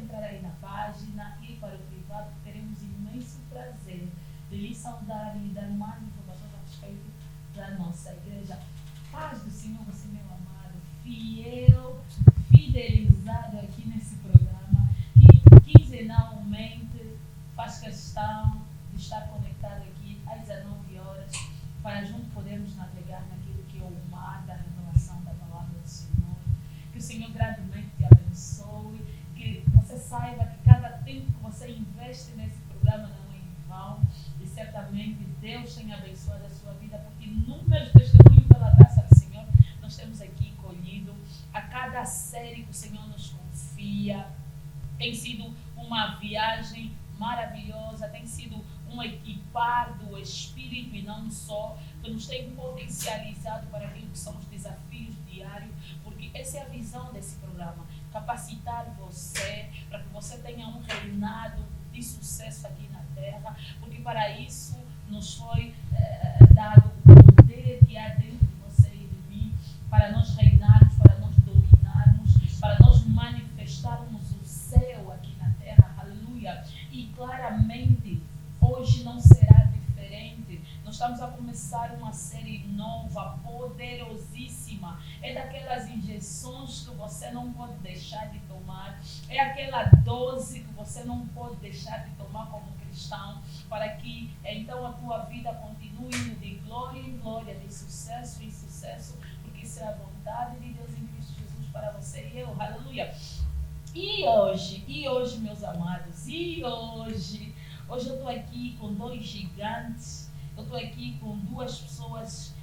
entrar aí na página e para o privado, teremos imenso prazer de lhe saudar e lhe dar mais informações a respeito da nossa igreja. Paz do Senhor, você, meu amado, fiel, fidelizado aqui nesse programa, que quinzenalmente faz questão de estar conectado aqui às 19 horas, para juntos podermos navegar naquilo que é o mar da revelação da palavra do Senhor. Que o Senhor grandemente te abençoe, que você saiba que cada tempo que você investe nesse programa não é em vão, e certamente Deus tem abençoado a sua vida, porque inúmeros testemunhos pela graça do Senhor nós temos aqui colhido. A cada série que o Senhor nos confia, tem sido uma viagem maravilhosa, tem sido um equipar do Espírito e não só, que nos tem potencializado para aquilo que são os desafios diários, porque essa é a visão desse programa, capacitar você para que você tenha um reinado de sucesso aqui na terra, porque para isso nos foi dado o poder que há dentro de você e de mim, para nós reinarmos, para nós dominarmos, para nós manifestarmos o céu aqui na terra, aleluia. E claramente hoje não será diferente. Nós estamos a começar uma série nova, poderosíssima. É daquelas injeções que você não pode deixar de tomar. É aquela dose que você não pode deixar de tomar como cristão, para que então a tua vida continue indo de glória em glória, de sucesso em sucesso, porque isso é a vontade de Deus em Cristo Jesus para você e eu. Aleluia. E hoje, meus amados, hoje eu estou aqui com dois gigantes, eu estou aqui com duas pessoas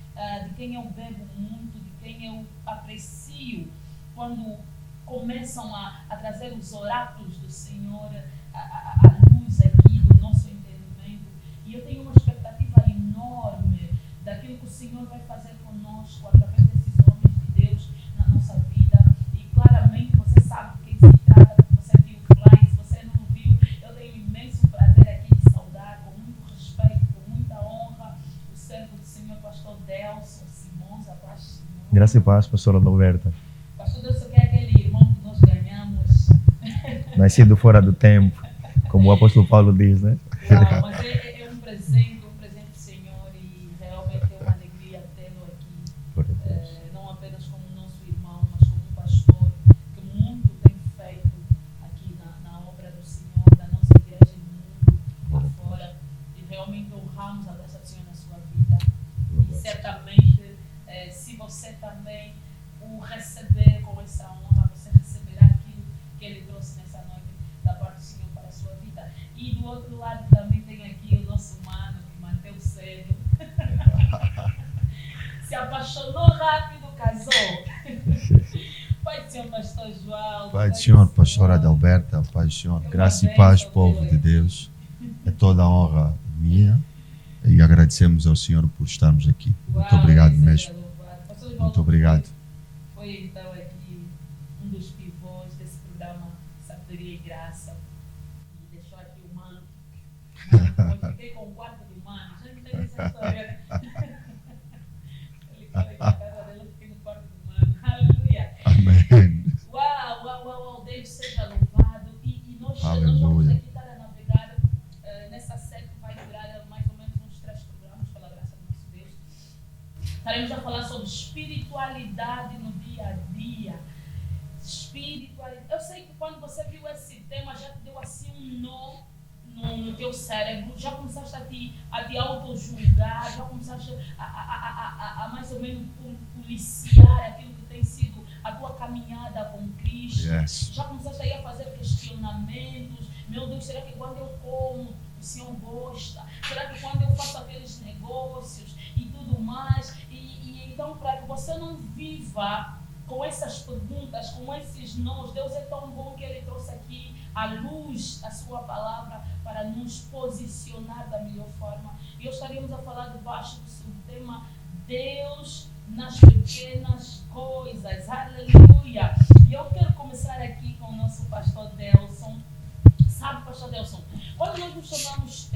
de quem eu bebo muito, de quem eu aprecio, quando começam a trazer os oráculos do Senhor à luz aqui do nosso entendimento. E eu tenho uma expectativa enorme daquilo que o Senhor vai fazer conosco através desses homens de Deus na nossa vida. E claramente você sabe de quem se trata, porque você viu o fly. Se você não viu, eu tenho imenso prazer aqui de saudar, com muito respeito, com muita honra, o servo do Senhor, pastor Delson Simões, a paz do Senhor. Graça e paz, pastora Roberta. Pastor Delson, que é aquele irmão que nós ganhamos. Nascido fora do tempo, como o apóstolo Paulo diz, né? Uau, mas é um presente do Senhor, e realmente é uma alegria tê-lo aqui, não apenas como nosso irmão, mas como um pastor que muito tem feito aqui na obra do Senhor, da nossa igreja e mundo afora, e realmente honramos a graça do Senhor na sua vida. E certamente, se você também o receber com essa honra, você receberá aquilo que ele trouxe nessa noite da parte do Senhor para a sua vida. E do outro lado também tem aqui o nosso mano que manteve cedo. Se apaixonou rápido, casou. Pai do Senhor, pastor João. Pai do Senhor, pastora Adalberta, Pai do Senhor, graça e paz, povo de Deus. É toda a honra minha e agradecemos ao Senhor por estarmos aqui. Muito obrigado mesmo. Muito obrigado. Foi então aqui um dos pivôs desse programa Sabedoria e Graça. E deixou aqui o mano. Eu fiquei com o quarto do mano. Já que tem essa história, né? Ele foi aqui na casa dele, eu fiquei no quarto do mano. Aleluia. Amém. Uau, Deus seja louvado. E nós vamos aqui estar a navegar nessa série que vai durar mais ou menos uns 3 programas, pela graça do nosso Deus. Estaremos a falar sobre espiritualidade no dia a dia. Espiritualidade. Eu sei que quando você viu esse tema já te deu assim um nó no teu cérebro, já começaste a te auto-julgar, já começaste a mais ou menos policiar aquilo que tem sido a tua caminhada com Cristo. Yes. Já começaste aí a fazer questionamentos. Meu Deus, será que quando eu como o Senhor gosta? Será que quando eu faço aqueles negócios e tudo mais? E então, para que você não viva com essas perguntas, com esses nós, Deus é tão bom que Ele trouxe aqui à luz a sua palavra para nos posicionar da melhor forma. E hoje estaríamos a falar debaixo do subtema Deus nas pequenas coisas. Aleluia! E eu quero começar aqui com o nosso pastor Delson. Sabe, pastor Delson, quando nós nos tornamos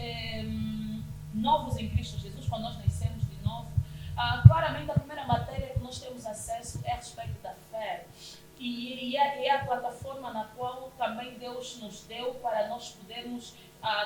novos em Cristo Jesus, quando nós nascemos de novo, claramente a primeira matéria que nós temos acesso é a respeito da fé. E é a plataforma na qual também Deus nos deu para nós podermos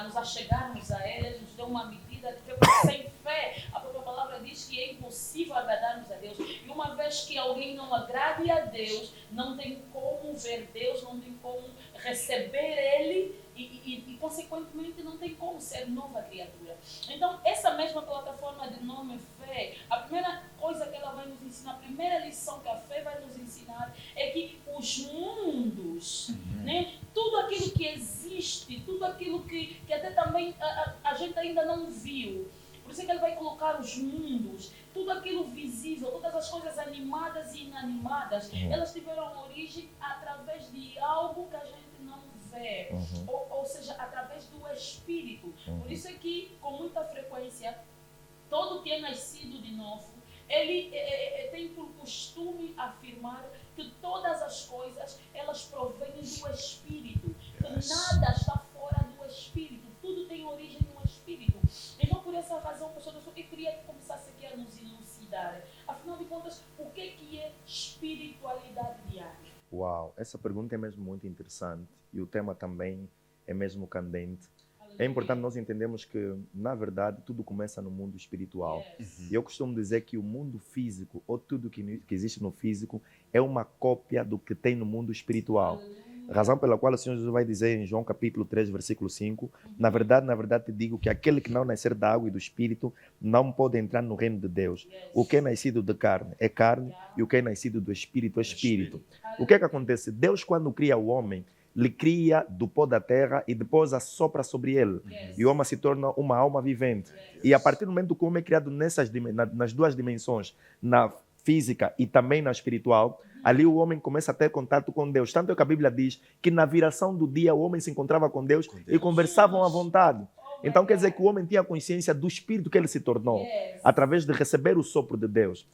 nos achegarmos a Ele. Nos deu uma medida de fé, porque sem fé a própria palavra diz que é impossível agradarmos a Deus. E uma vez que alguém não agrade a Deus, não tem como ver Deus, não tem como receber Ele e consequentemente não tem como ser nova criatura. Então essa mesma plataforma de nome fé, a primeira coisa que ela vai nos ensinar, a primeira lição que a fé vai nos ensinar é que os mundos, né, tudo aquilo que existe, tudo aquilo que até também a gente ainda não viu, por isso é que ele vai colocar os mundos, tudo aquilo visível, todas as coisas animadas e inanimadas, elas tiveram origem através de algo que a gente não vê, ou seja, através do Espírito. Por isso é que, com muita frequência, todo que é nascido de novo, ele tem por costume afirmar que todas as coisas, elas provêm do Espírito, que nada está fora do Espírito, tudo tem origem no Espírito. Então, por essa razão, pastor, eu queria que começasse aqui a nos elucidar. Afinal de contas, o que é espiritualidade diária? Uau, essa pergunta é mesmo muito interessante e o tema também é mesmo candente. É importante nós entendermos que, na verdade, tudo começa no mundo espiritual. E eu costumo dizer que o mundo físico, ou tudo que existe no físico, é uma cópia do que tem no mundo espiritual. A razão pela qual o Senhor Jesus vai dizer em João capítulo 3, versículo 5, na verdade te digo que aquele que não nascer da água e do Espírito não pode entrar no reino de Deus. O que é nascido de carne é carne e o que é nascido do Espírito é Espírito. O que é que acontece? Deus, quando cria o homem, lhe cria do pó da terra e depois assopra sobre ele. E o homem se torna uma alma vivente. E a partir do momento que o homem é criado nas duas dimensões, na física e também na espiritual, ali o homem começa a ter contato com Deus. Tanto é que a Bíblia diz que na viração do dia o homem se encontrava com Deus e conversavam à vontade. Então quer dizer que o homem tinha consciência do espírito que ele se tornou, através de receber o sopro de Deus.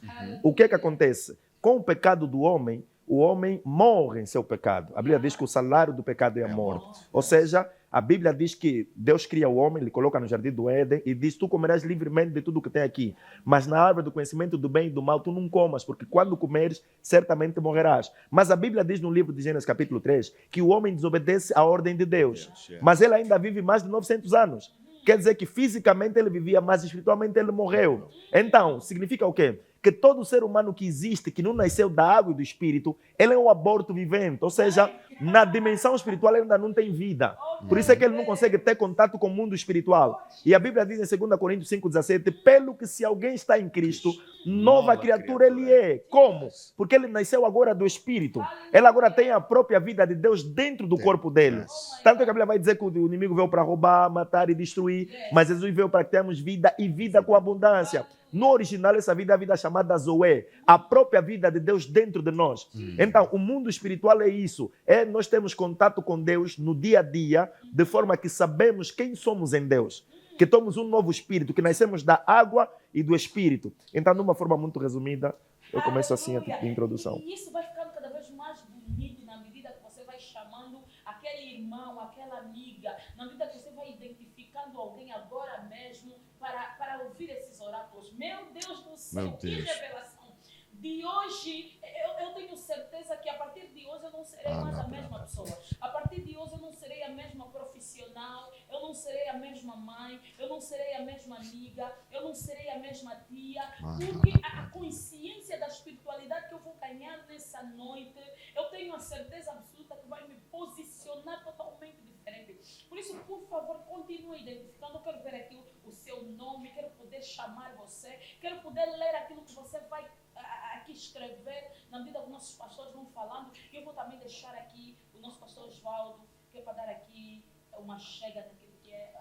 O que é que acontece? Com o pecado do homem, o homem morre em seu pecado. A Bíblia diz que o salário do pecado é a morte. Ou seja, a Bíblia diz que Deus cria o homem, ele coloca no jardim do Éden e diz: tu comerás livremente de tudo que tem aqui, mas na árvore do conhecimento do bem e do mal tu não comas, porque quando comeres, certamente morrerás. Mas a Bíblia diz no livro de Gênesis capítulo 3 que o homem desobedece à ordem de Deus, mas ele ainda vive mais de 900 anos. Quer dizer que fisicamente ele vivia, mas espiritualmente ele morreu. Então, significa o quê? Que todo ser humano que existe, que não nasceu da água e do Espírito, ele é um aborto vivente. Ou seja, na dimensão espiritual ele ainda não tem vida. Por isso é que ele não consegue ter contato com o mundo espiritual. E a Bíblia diz em 2 Coríntios 5,17, pelo que se alguém está em Cristo, nova criatura ele é. Como? Porque ele nasceu agora do Espírito. Ele agora tem a própria vida de Deus dentro do corpo dele. Tanto que a Bíblia vai dizer que o inimigo veio para roubar, matar e destruir, mas Jesus veio para que tenhamos vida e vida com abundância. No original, essa vida é a vida chamada Zoé, a própria vida de Deus dentro de nós. Então, o mundo espiritual é isso. Nós temos contato com Deus no dia a dia, de forma que sabemos quem somos em Deus. Que somos um novo espírito, que nascemos da água e do Espírito. Então, de uma forma muito resumida, eu começo assim a introdução. E isso vai ficando cada vez mais bonito na medida que você vai chamando aquele irmão, aquela amiga, na medida que você vai identificando alguém agora mesmo para ouvir esses oráculos. Meu Deus do céu, que revelação! De hoje, eu tenho certeza que a partir de hoje eu não serei mais a mesma pessoa. A partir de hoje eu não serei a mesma profissional, eu não serei a mesma mãe, eu não serei a mesma amiga, eu não serei a mesma tia, porque a consciência da espiritualidade que eu vou ganhar nessa noite, eu tenho a certeza absoluta que vai me posicionar totalmente diferente. Por isso, por favor, continue identificando. Eu quero ver aqui o seu nome, quero poder chamar você, quero poder ler aquilo que você vai aqui escrever, na medida que nossos pastores vão falando. E eu vou também deixar aqui o nosso pastor Osvaldo, que é para dar aqui uma chega daquilo que é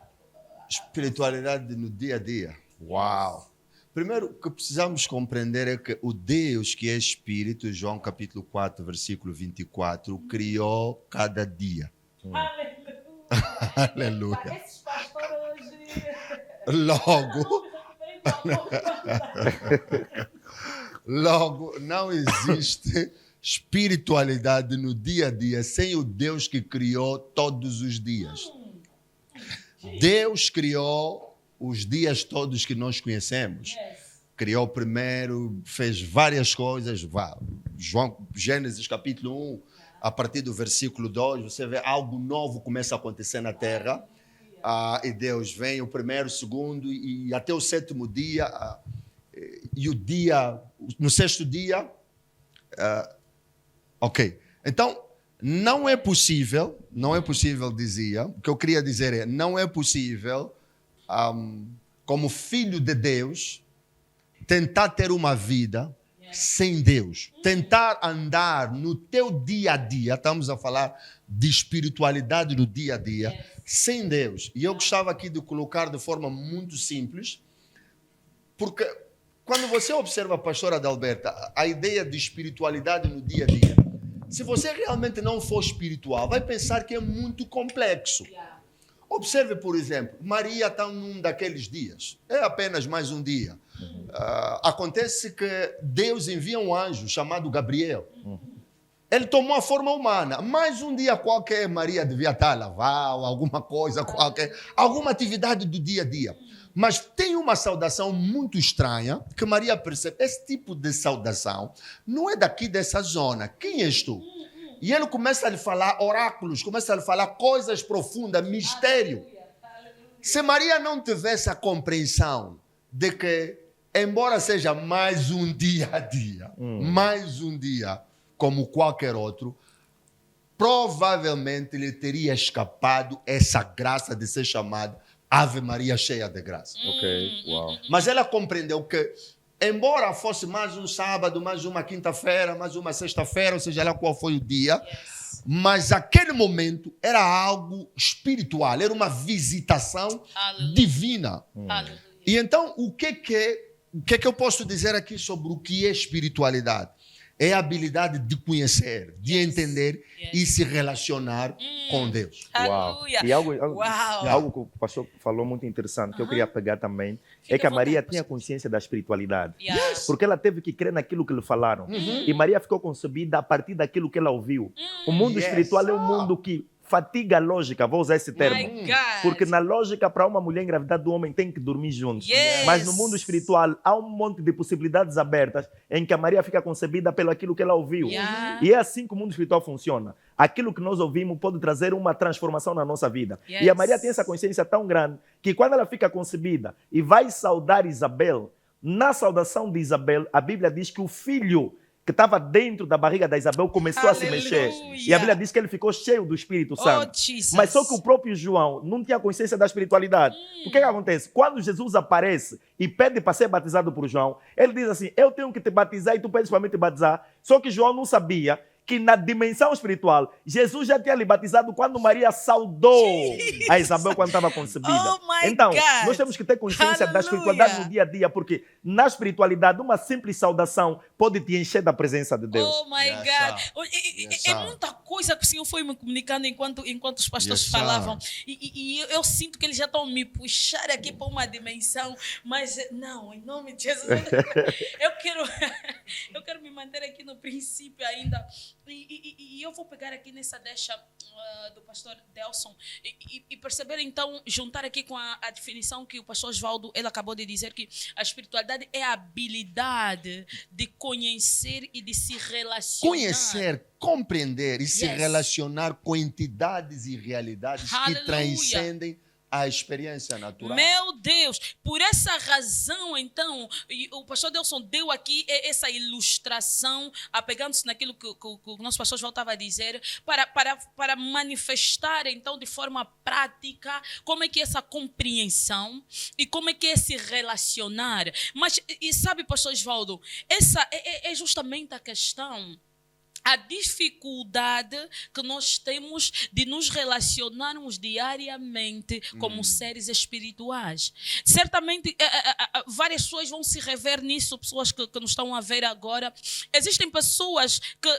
espiritualidade no dia a dia. Uau! Primeiro, o que precisamos compreender é que o Deus que é Espírito, João capítulo 4, versículo 24, criou cada dia. Aleluia! Aleluia! Esses pastores hoje... Logo, não existe espiritualidade no dia a dia sem o Deus que criou todos os dias. Deus criou os dias todos que nós conhecemos. criou primeiro, fez várias coisas. Gênesis capítulo 1, a partir do versículo 2, você vê algo novo começa a acontecer na terra. E Deus vem o primeiro, o segundo e até o sétimo dia. E o dia, no sexto dia, ok. Então, não é possível, dizia, o que eu queria dizer é, não é possível, como filho de Deus, tentar ter uma vida sem Deus. Tentar andar no teu dia a dia, estamos a falar de espiritualidade no dia a dia, sem Deus. E eu gostava aqui de colocar de forma muito simples, porque quando você observa a pastora Adalberta, a ideia de espiritualidade no dia a dia, se você realmente não for espiritual, vai pensar que é muito complexo. Observe, por exemplo, Maria está num daqueles dias. É apenas mais um dia. Acontece que Deus envia um anjo chamado Gabriel. Ele tomou a forma humana. Mais um dia qualquer, Maria devia estar a lavar ou alguma coisa qualquer, alguma atividade do dia a dia. Mas tem uma saudação muito estranha que Maria percebe. Esse tipo de saudação não é daqui dessa zona. Quem és tu? E ele começa a lhe falar oráculos, começa a lhe falar coisas profundas, mistério. Se Maria não tivesse a compreensão de que, embora seja mais um dia a dia, mais um dia como qualquer outro, provavelmente lhe teria escapado essa graça de ser chamada Ave Maria cheia de graça. Uau. Mas ela compreendeu que, embora fosse mais um sábado, mais uma quinta-feira, mais uma sexta-feira, ou seja lá qual foi o dia, mas aquele momento era algo espiritual, era uma visitação divina. E então, o que eu posso dizer aqui sobre o que é espiritualidade? É a habilidade de conhecer, de entender e se relacionar com Deus. Uau. E algo que o pastor falou muito interessante, que eu queria pegar também, é que a Maria tinha consciência da espiritualidade. Porque ela teve que crer naquilo que lhe falaram. E Maria ficou concebida a partir daquilo que ela ouviu. O mundo espiritual é um mundo que fatiga a lógica, vou usar esse termo. Porque na lógica, para uma mulher engravidar do homem, tem que dormir juntos. Mas no mundo espiritual, há um monte de possibilidades abertas em que a Maria fica concebida pelo aquilo que ela ouviu. E é assim que o mundo espiritual funciona. Aquilo que nós ouvimos pode trazer uma transformação na nossa vida. E a Maria tem essa consciência tão grande que quando ela fica concebida e vai saudar Isabel, na saudação de Isabel, a Bíblia diz que o filho que estava dentro da barriga da Isabel começou a se mexer. E a Bíblia diz que ele ficou cheio do Espírito Santo. Mas só que o próprio João não tinha consciência da espiritualidade. O que acontece? Quando Jesus aparece e pede para ser batizado por João, ele diz assim, eu tenho que te batizar e tu pedes para mim te batizar. Só que João não sabia que na dimensão espiritual, Jesus já tinha lhe batizado quando Maria saudou a Isabel quando estava concebida. Então, nós temos que ter consciência da espiritualidade no dia a dia, porque na espiritualidade, uma simples saudação pode te encher da presença de Deus. Oh my God! É muita coisa que o Senhor foi me comunicando enquanto os pastores falavam. E eu sinto que eles já estão me puxando aqui para uma dimensão, mas não, em nome de Jesus, eu quero me manter aqui no princípio ainda. E eu vou pegar aqui nessa deixa do pastor Delson e perceber, então, juntar aqui com a definição que o pastor Osvaldo ele acabou de dizer, que a espiritualidade é a habilidade de conhecer e de se relacionar. Conhecer, compreender e se relacionar com entidades e realidades que transcendem a experiência natural. Meu Deus, por essa razão, então, o pastor Delson deu aqui essa ilustração, apegando-se naquilo que o nosso pastor voltava a dizer, para manifestar, então, de forma prática, como é que é essa compreensão e como é que é se relacionar. Mas, e sabe, pastor Osvaldo, essa é justamente a questão. A dificuldade que nós temos de nos relacionarmos diariamente como seres espirituais. Certamente, várias pessoas vão se rever nisso, pessoas que nos estão a ver agora. Existem pessoas que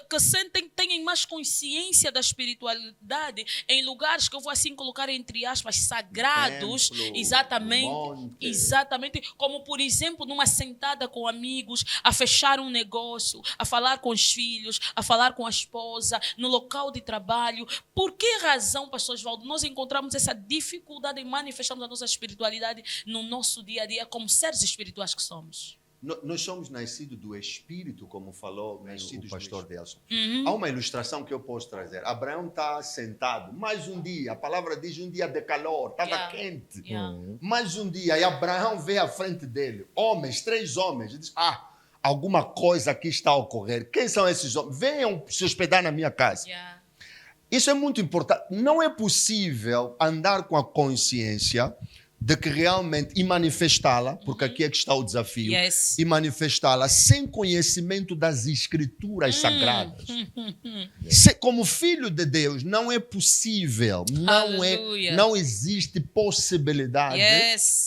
têm mais consciência da espiritualidade em lugares que eu vou assim colocar entre aspas, sagrados. Templo, exatamente. Como, por exemplo, numa sentada com amigos, a fechar um negócio, a falar com os filhos, a falar com a esposa, no local de trabalho. Por que razão, pastor Osvaldo, nós encontramos essa dificuldade em manifestarmos a nossa espiritualidade no nosso dia a dia como seres espirituais que somos? Nós somos nascidos do Espírito, como falou o pastor Delson. Uhum. Há uma ilustração que eu posso trazer. Abraão está sentado, mais um dia, a palavra diz um dia de calor, estava quente. Mais um dia, e Abraão vê à frente dele, homens, 3 homens, e diz, alguma coisa aqui está a ocorrer. Quem são esses homens? Venham se hospedar na minha casa. Isso é muito importante. Não é possível andar com a consciência de que realmente, e manifestá-la, porque aqui é que está o desafio, e manifestá-la sem conhecimento das Escrituras Sagradas. Como filho de Deus, não é possível, não existe possibilidade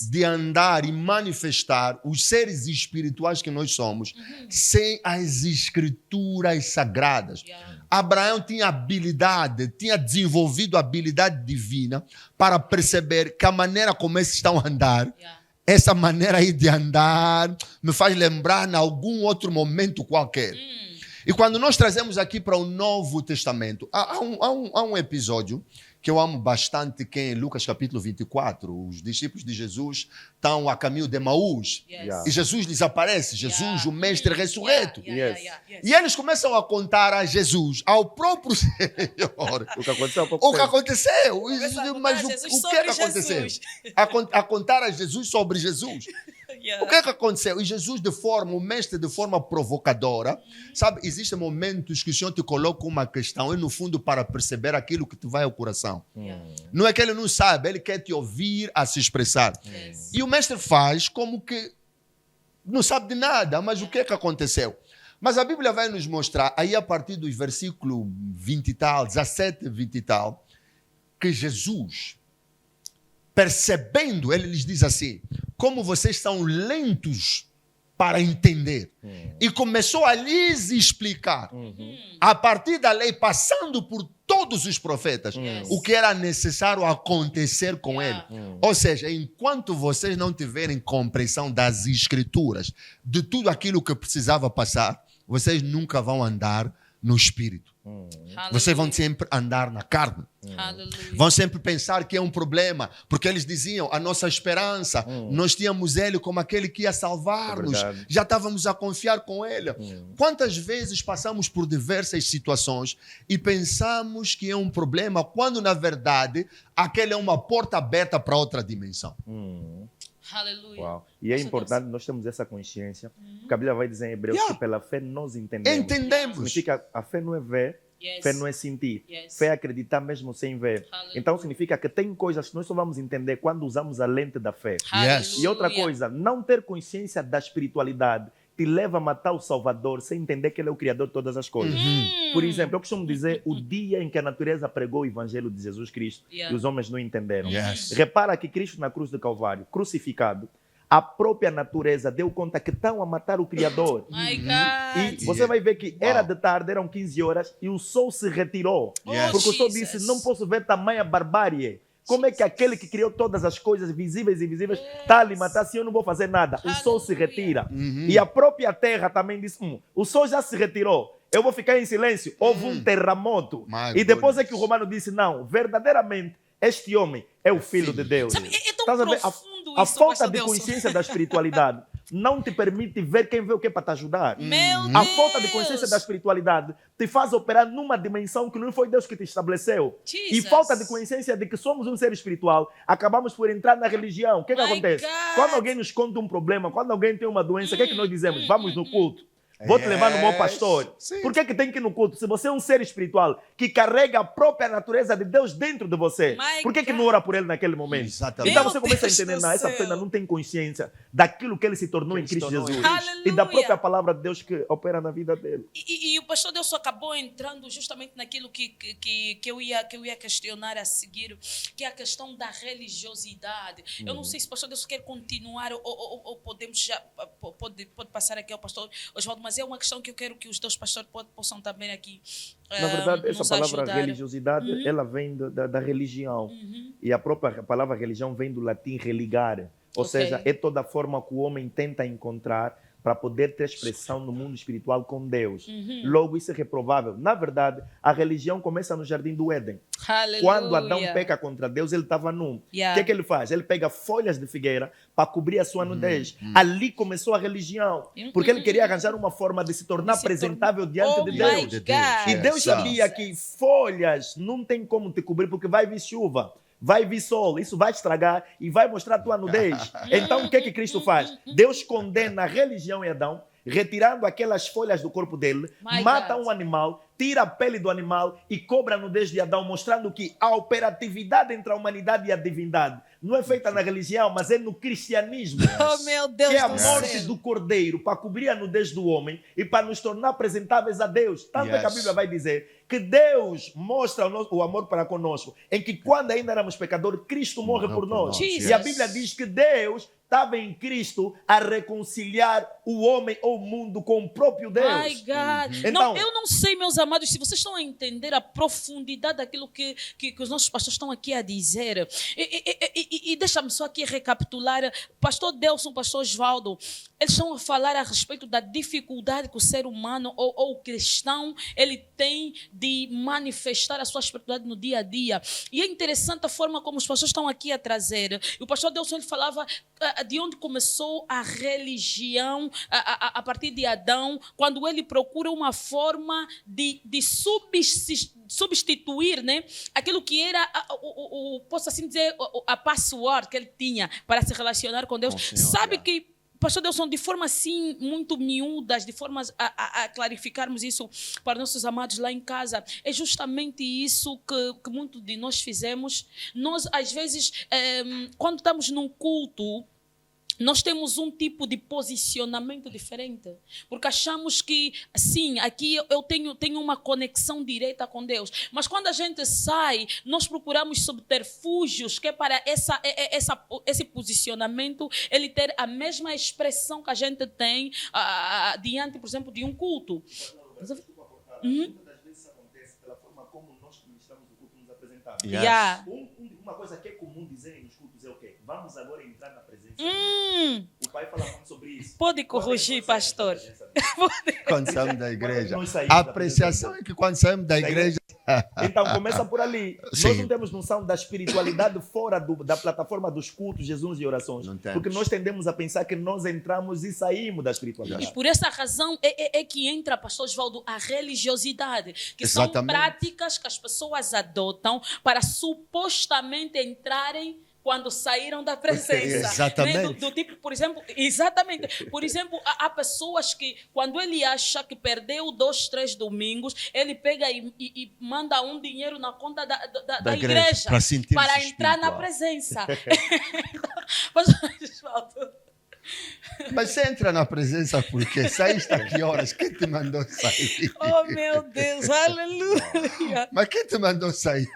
de andar e manifestar os seres espirituais que nós somos sem as Escrituras Sagradas. Abraão tinha desenvolvido a habilidade divina para perceber que a maneira como eles estão a andar, essa maneira aí de andar, me faz lembrar em algum outro momento qualquer. E quando nós trazemos aqui para o Novo Testamento, há um episódio que eu amo bastante, que é em Lucas capítulo 24, os discípulos de Jesus estão a caminho de Emaús, e Jesus lhes aparece, Jesus, o mestre ressurreto. E eles começam a contar a Jesus, ao próprio Senhor, o que aconteceu. Mas o que é que aconteceu? A contar a Jesus sobre Jesus. O que é que aconteceu? E Jesus, o mestre de forma provocadora, sabe, existem momentos que o Senhor te coloca uma questão e no fundo para perceber aquilo que te vai ao coração. Não é que ele não sabe, ele quer te ouvir a se expressar. E o mestre faz como que não sabe de nada, mas o que é que aconteceu? Mas a Bíblia vai nos mostrar, aí a partir dos versículos 20 e tal, 17, 20 e tal, que Jesus, percebendo, ele lhes diz assim, como vocês são lentos para entender. E começou a lhes explicar, a partir da lei, passando por todos os profetas, o que era necessário acontecer com ele. Ou seja, enquanto vocês não tiverem compreensão das Escrituras, de tudo aquilo que precisava passar, vocês nunca vão andar no Espírito. Vocês vão sempre andar na carne. Vão sempre pensar que é um problema, porque eles diziam, a nossa esperança, nós tínhamos ele como aquele que ia salvar-nos, já estávamos a confiar com ele. Quantas vezes passamos por diversas situações e pensamos que é um problema, quando na verdade aquele é uma porta aberta para outra dimensão. Aleluia. Uau. E é importante nós termos essa consciência, porque a Bíblia vai dizer em Hebreus que pela fé nós entendemos. Significa a fé não é ver, fé não é sentir, fé é acreditar mesmo sem ver. Então significa que tem coisas que nós só vamos entender quando usamos a lente da fé. E outra coisa, não ter consciência da espiritualidade te leva a matar o Salvador sem entender que ele é o Criador de todas as coisas. Por exemplo, eu costumo dizer o dia em que a natureza pregou o Evangelho de Jesus Cristo e os homens não entenderam. Repara que Cristo na cruz do Calvário, crucificado, a própria natureza deu conta que estão a matar o Criador. E você vai ver que era de tarde, eram 15 horas, e o sol se retirou. Porque o sol disse, não posso ver tamanha barbárie. Como é que aquele que criou todas as coisas visíveis e invisíveis está a lhe matar se eu não vou fazer nada? O sol se retira. E a própria terra também diz, o sol já se retirou. Eu vou ficar em silêncio. Houve um terremoto. E depois é que o Romano disse, não, verdadeiramente, este homem é o Filho de Deus. Sabe, é tão profundo a isso, falta de Delson. consciência da espiritualidade não te permite ver quem vê o que é para te ajudar. Meu A Deus. falta de consciência da espiritualidade te faz operar numa dimensão que não foi Deus que te estabeleceu. E Jesus. falta de consciência de que somos um ser espiritual, acabamos por entrar na religião. O que acontece? God. Quando alguém nos conta um problema, quando alguém tem uma doença, o que é que nós dizemos? Vamos no culto. Vou te levar no meu pastor. Por que tem que ir no culto? Se você é um ser espiritual que carrega a própria natureza de Deus dentro de você, por que não ora por ele naquele momento? Exatamente. Então Meu você começa a Deus entender, do não, essa céu. pessoa ainda não tem consciência daquilo que ele se tornou em Cristo Jesus. E da Aleluia. própria palavra de Deus que opera na vida dele. E o pastor Delson acabou entrando justamente naquilo que eu ia questionar a seguir, que é a questão da religiosidade. Eu não sei se o pastor Delson quer continuar ou podemos já pode passar aqui ao pastor Oswaldo, mas é uma questão que eu quero que os dois pastores possam também aqui Na verdade, essa nos palavra ajudar. religiosidade, ela vem da religião. E a própria palavra religião vem do latim religare. Ou seja, é toda a forma que o homem tenta encontrar para poder ter expressão no mundo espiritual com Deus. Logo, isso é reprovável. Na verdade, a religião começa no Jardim do Éden. Aleluia. Quando Adão peca contra Deus, ele estava nu. O que ele faz? Ele pega folhas de figueira para cobrir a sua nudez. Ali começou a religião. Porque ele queria arranjar uma forma de se tornar apresentável diante de Deus. E Deus sabia que folhas não tem como te cobrir porque vai vir chuva. Vai vir sol, isso vai estragar e vai mostrar a tua nudez. Então, o que que Cristo faz? Deus condena a religião em Adão, retirando aquelas folhas do corpo dele, mata um animal, tira a pele do animal e cobra a nudez de Adão, mostrando que a operatividade entre a humanidade e a divindade não é feita na religião, mas é no cristianismo. Oh, meu Deus que é a do morte céu. do cordeiro para cobrir a nudez do homem e para nos tornar apresentáveis a Deus. Tanto é que a Bíblia vai dizer que Deus mostra o amor para conosco, em que quando ainda éramos pecadores, Cristo morre por nós. E a Bíblia diz que Deus estava em Cristo a reconciliar o homem ou o mundo com o próprio Deus. My God. Então, Não, eu não sei, meus amados, se vocês estão a entender a profundidade daquilo que os nossos pastores estão aqui a dizer. E deixa-me só aqui recapitular. Pastor Delson, pastor Osvaldo, eles estão a falar a respeito da dificuldade que o ser humano ou o cristão ele tem de manifestar a sua espiritualidade no dia a dia. E é interessante a forma como os pastores estão aqui a trazer. E o pastor Delson ele falava de onde começou a religião a partir de Adão, quando ele procura uma forma de substituir, né, aquilo que era, posso assim dizer, a password que ele tinha para se relacionar com Deus. Sabe que, pastor Delson, de forma assim, muito miúdas, de forma a clarificarmos isso para nossos amados lá em casa, é justamente isso que muitos de nós fizemos. Nós, às vezes, quando estamos num culto, nós temos um tipo de posicionamento diferente, porque achamos que, sim, aqui eu tenho uma conexão direta com Deus, mas quando a gente sai, nós procuramos subterfúgios que é para esse posicionamento ele ter a mesma expressão que a gente tem diante, por exemplo, de um culto. Muitas das vezes acontece pela forma como nós ministramos o culto nos apresentamos. Uma coisa que é comum dizer nos cultos é o quê? Vamos agora entrar na presença. O pai fala muito sobre isso. Pode corrigir, pastor. Quando saímos da igreja. Saímos A apreciação é que quando saímos da igreja... Então começa por ali. Sim. Nós não temos noção da espiritualidade fora da plataforma dos cultos, jejuns e orações. Porque nós tendemos a pensar que nós entramos e saímos da espiritualidade. E por essa razão é que entra, pastor Osvaldo, a religiosidade, que são práticas que as pessoas adotam para supostamente entrarem quando saíram da presença. Exatamente. Né? Do tipo, por exemplo, exatamente. Por exemplo, há pessoas que, quando ele acha que perdeu 2, 3 domingos, ele pega e manda um dinheiro na conta da igreja para entrar na presença. Mas você entra na presença porque saíste a que horas? Quem te mandou sair? Oh, meu Deus, aleluia. Mas quem te mandou sair?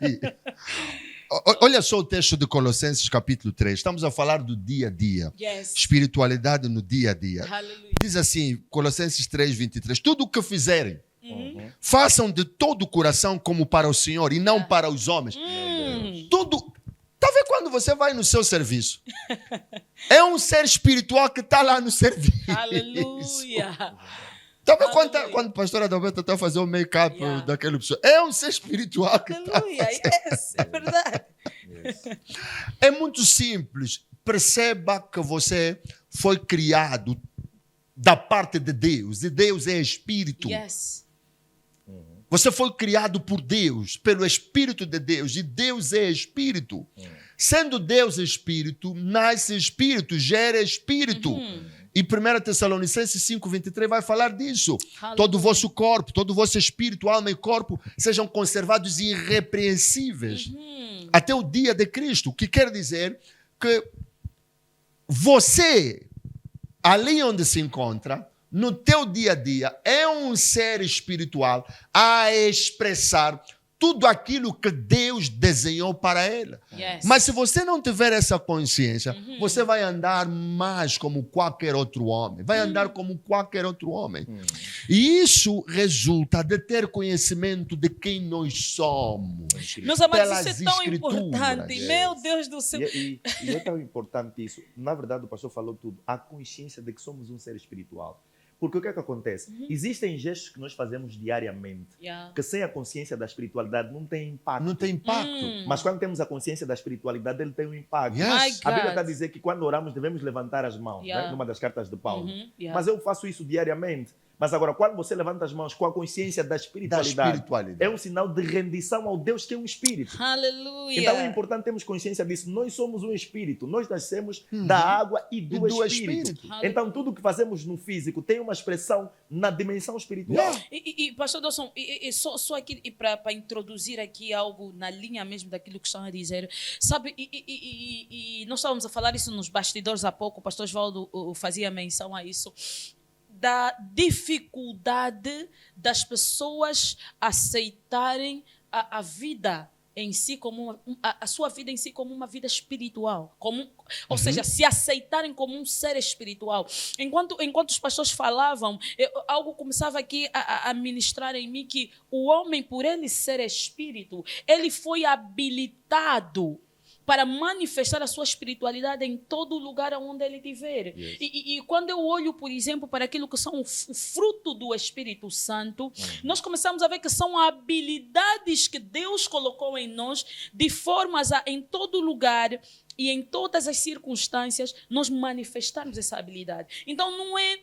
Olha só o texto de Colossenses capítulo 3. Estamos a falar do dia a dia. Espiritualidade no dia a dia. Aleluia. Diz assim, Colossenses 3, 23. Tudo o que fizerem, façam de todo o coração como para o Senhor e não para os homens. Tudo... Está vendo quando você vai no seu serviço? É um ser espiritual que está lá no serviço. Aleluia. Tá vendo quando a pastora Adalberto está fazendo o make-up daquela pessoa? É um ser espiritual que está é verdade. É muito simples. Perceba que você foi criado da parte de Deus. E Deus é espírito. Você foi criado por Deus, pelo Espírito de Deus. E Deus é espírito. Sendo Deus espírito, nasce espírito, gera espírito. E 1 Tessalonicenses 5:23 vai falar disso. Todo o vosso corpo, todo o vosso espírito, alma e corpo sejam conservados irrepreensíveis até o dia de Cristo. O que quer dizer que você, ali onde se encontra, no teu dia a dia, é um ser espiritual a expressar tudo aquilo que Deus desenhou para ela. Yes. Mas se você não tiver essa consciência, você vai andar mais como qualquer outro homem. Vai andar como qualquer outro homem. E isso resulta de ter conhecimento de quem nós somos. Meus amados, pelas isso é tão escrituras. importante. Yes. Meu Deus do céu. E é tão importante isso. Na verdade, o pastor falou tudo. A consciência de que somos um ser espiritual. Porque o que é que acontece? Existem gestos que nós fazemos diariamente, Yeah. que sem a consciência da espiritualidade não tem impacto. Não tem impacto. Mas quando temos a consciência da espiritualidade, ele tem um impacto. Yes. My A Bíblia God. está a dizer que quando oramos devemos levantar as mãos, Yeah. né? Numa das cartas de Paulo. Yeah. Mas eu faço isso diariamente. Mas agora, quando você levanta as mãos com a consciência da Da espiritualidade, espiritualidade. é um sinal de rendição ao Deus que é um espírito. Aleluia. Então é importante termos consciência disso. Nós somos um espírito. Nós nascemos da água e do, espírito. Aleluia. Então tudo que fazemos no físico tem uma expressão na dimensão espiritual. E Pastor Dawson, só aqui para introduzir aqui algo na linha mesmo daquilo que estão a dizer, sabe, e nós estávamos a falar isso nos bastidores há pouco, o pastor Osvaldo fazia menção a isso, da dificuldade das pessoas aceitarem a vida em si como a sua vida em si como uma vida espiritual, ou seja, se aceitarem como um ser espiritual. Enquanto os pastores falavam, algo começava aqui a ministrar em mim que o homem, por ele ser espírito, ele foi habilitado para manifestar a sua espiritualidade em todo lugar onde ele estiver. Yes. E quando eu olho, por exemplo, para aquilo que são o fruto do Espírito Santo, nós começamos a ver que são habilidades que Deus colocou em nós, de formas a, em todo lugar e em todas as circunstâncias, nós manifestarmos essa habilidade. Então, não é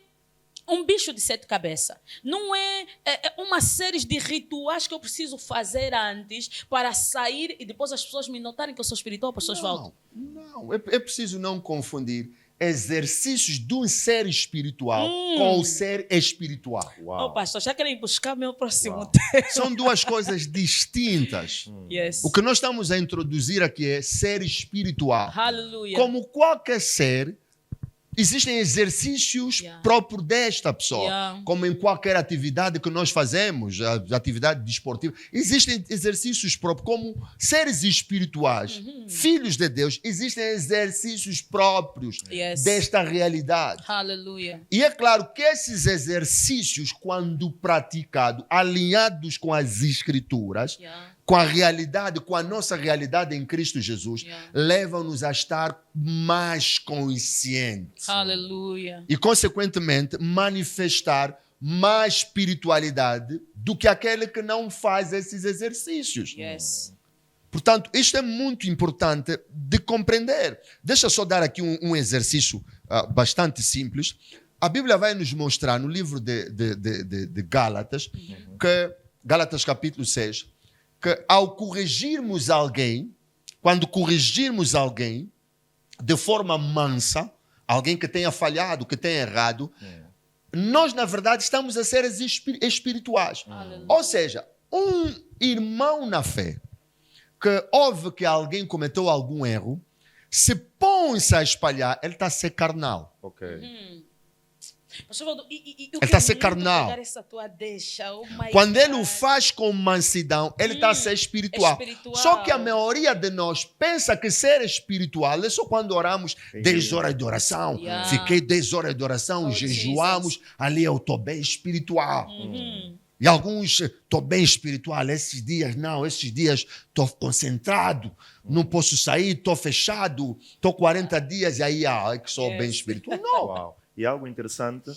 um bicho de 7 cabeças. Não é uma série de rituais que eu preciso fazer antes para sair e depois as pessoas me notarem que eu sou espiritual, pastor Osvaldo. Não. É preciso não confundir exercícios de um ser espiritual com o ser espiritual. Oh, pastor, já querem buscar meu próximo Uau. tema. São duas coisas distintas. Yes. O que nós estamos a introduzir aqui é ser espiritual. Aleluia. Como qualquer ser, existem exercícios Yeah. próprios desta pessoa. Yeah. Como em qualquer atividade que nós fazemos, a atividade desportiva, existem exercícios próprios. Como seres espirituais, filhos de Deus, existem exercícios próprios Yes. desta realidade. Aleluia. E é claro que esses exercícios, quando praticados, alinhados com as Escrituras, Yeah. com a realidade, com a nossa realidade em Cristo Jesus, Yeah. levam-nos a estar mais conscientes. Aleluia. E, consequentemente, manifestar mais espiritualidade do que aquele que não faz esses exercícios. Yes. Portanto, isto é muito importante de compreender. Deixa eu só dar aqui um exercício bastante simples. A Bíblia vai nos mostrar no livro de Gálatas, que, Gálatas capítulo 6, que ao corrigirmos alguém, quando corrigirmos alguém de forma mansa, alguém que tenha falhado, que tenha errado, nós, na verdade, estamos a ser espirituais. Aleluia. Ou seja, um irmão na fé que ouve que alguém cometeu algum erro, se põe-se a espalhar, ele está a ser carnal. Ok. Pastor Valdo, Ele está a ser carnal. Essa tua deixa. Oh my Quando ele o God. faz com mansidão, ele está a ser espiritual. Espiritual. Só que a maioria de nós pensa que ser espiritual é só quando oramos 10 horas de oração. Yeah. Fiquei 10 horas de oração, Oh, jejuamos, Jesus. ali eu estou bem espiritual. Uhum. E alguns, estou bem espiritual, esses dias estou concentrado, não posso sair, estou fechado, estou 40 dias e aí é que sou bem Yes. espiritual. Não. Uau. E algo interessante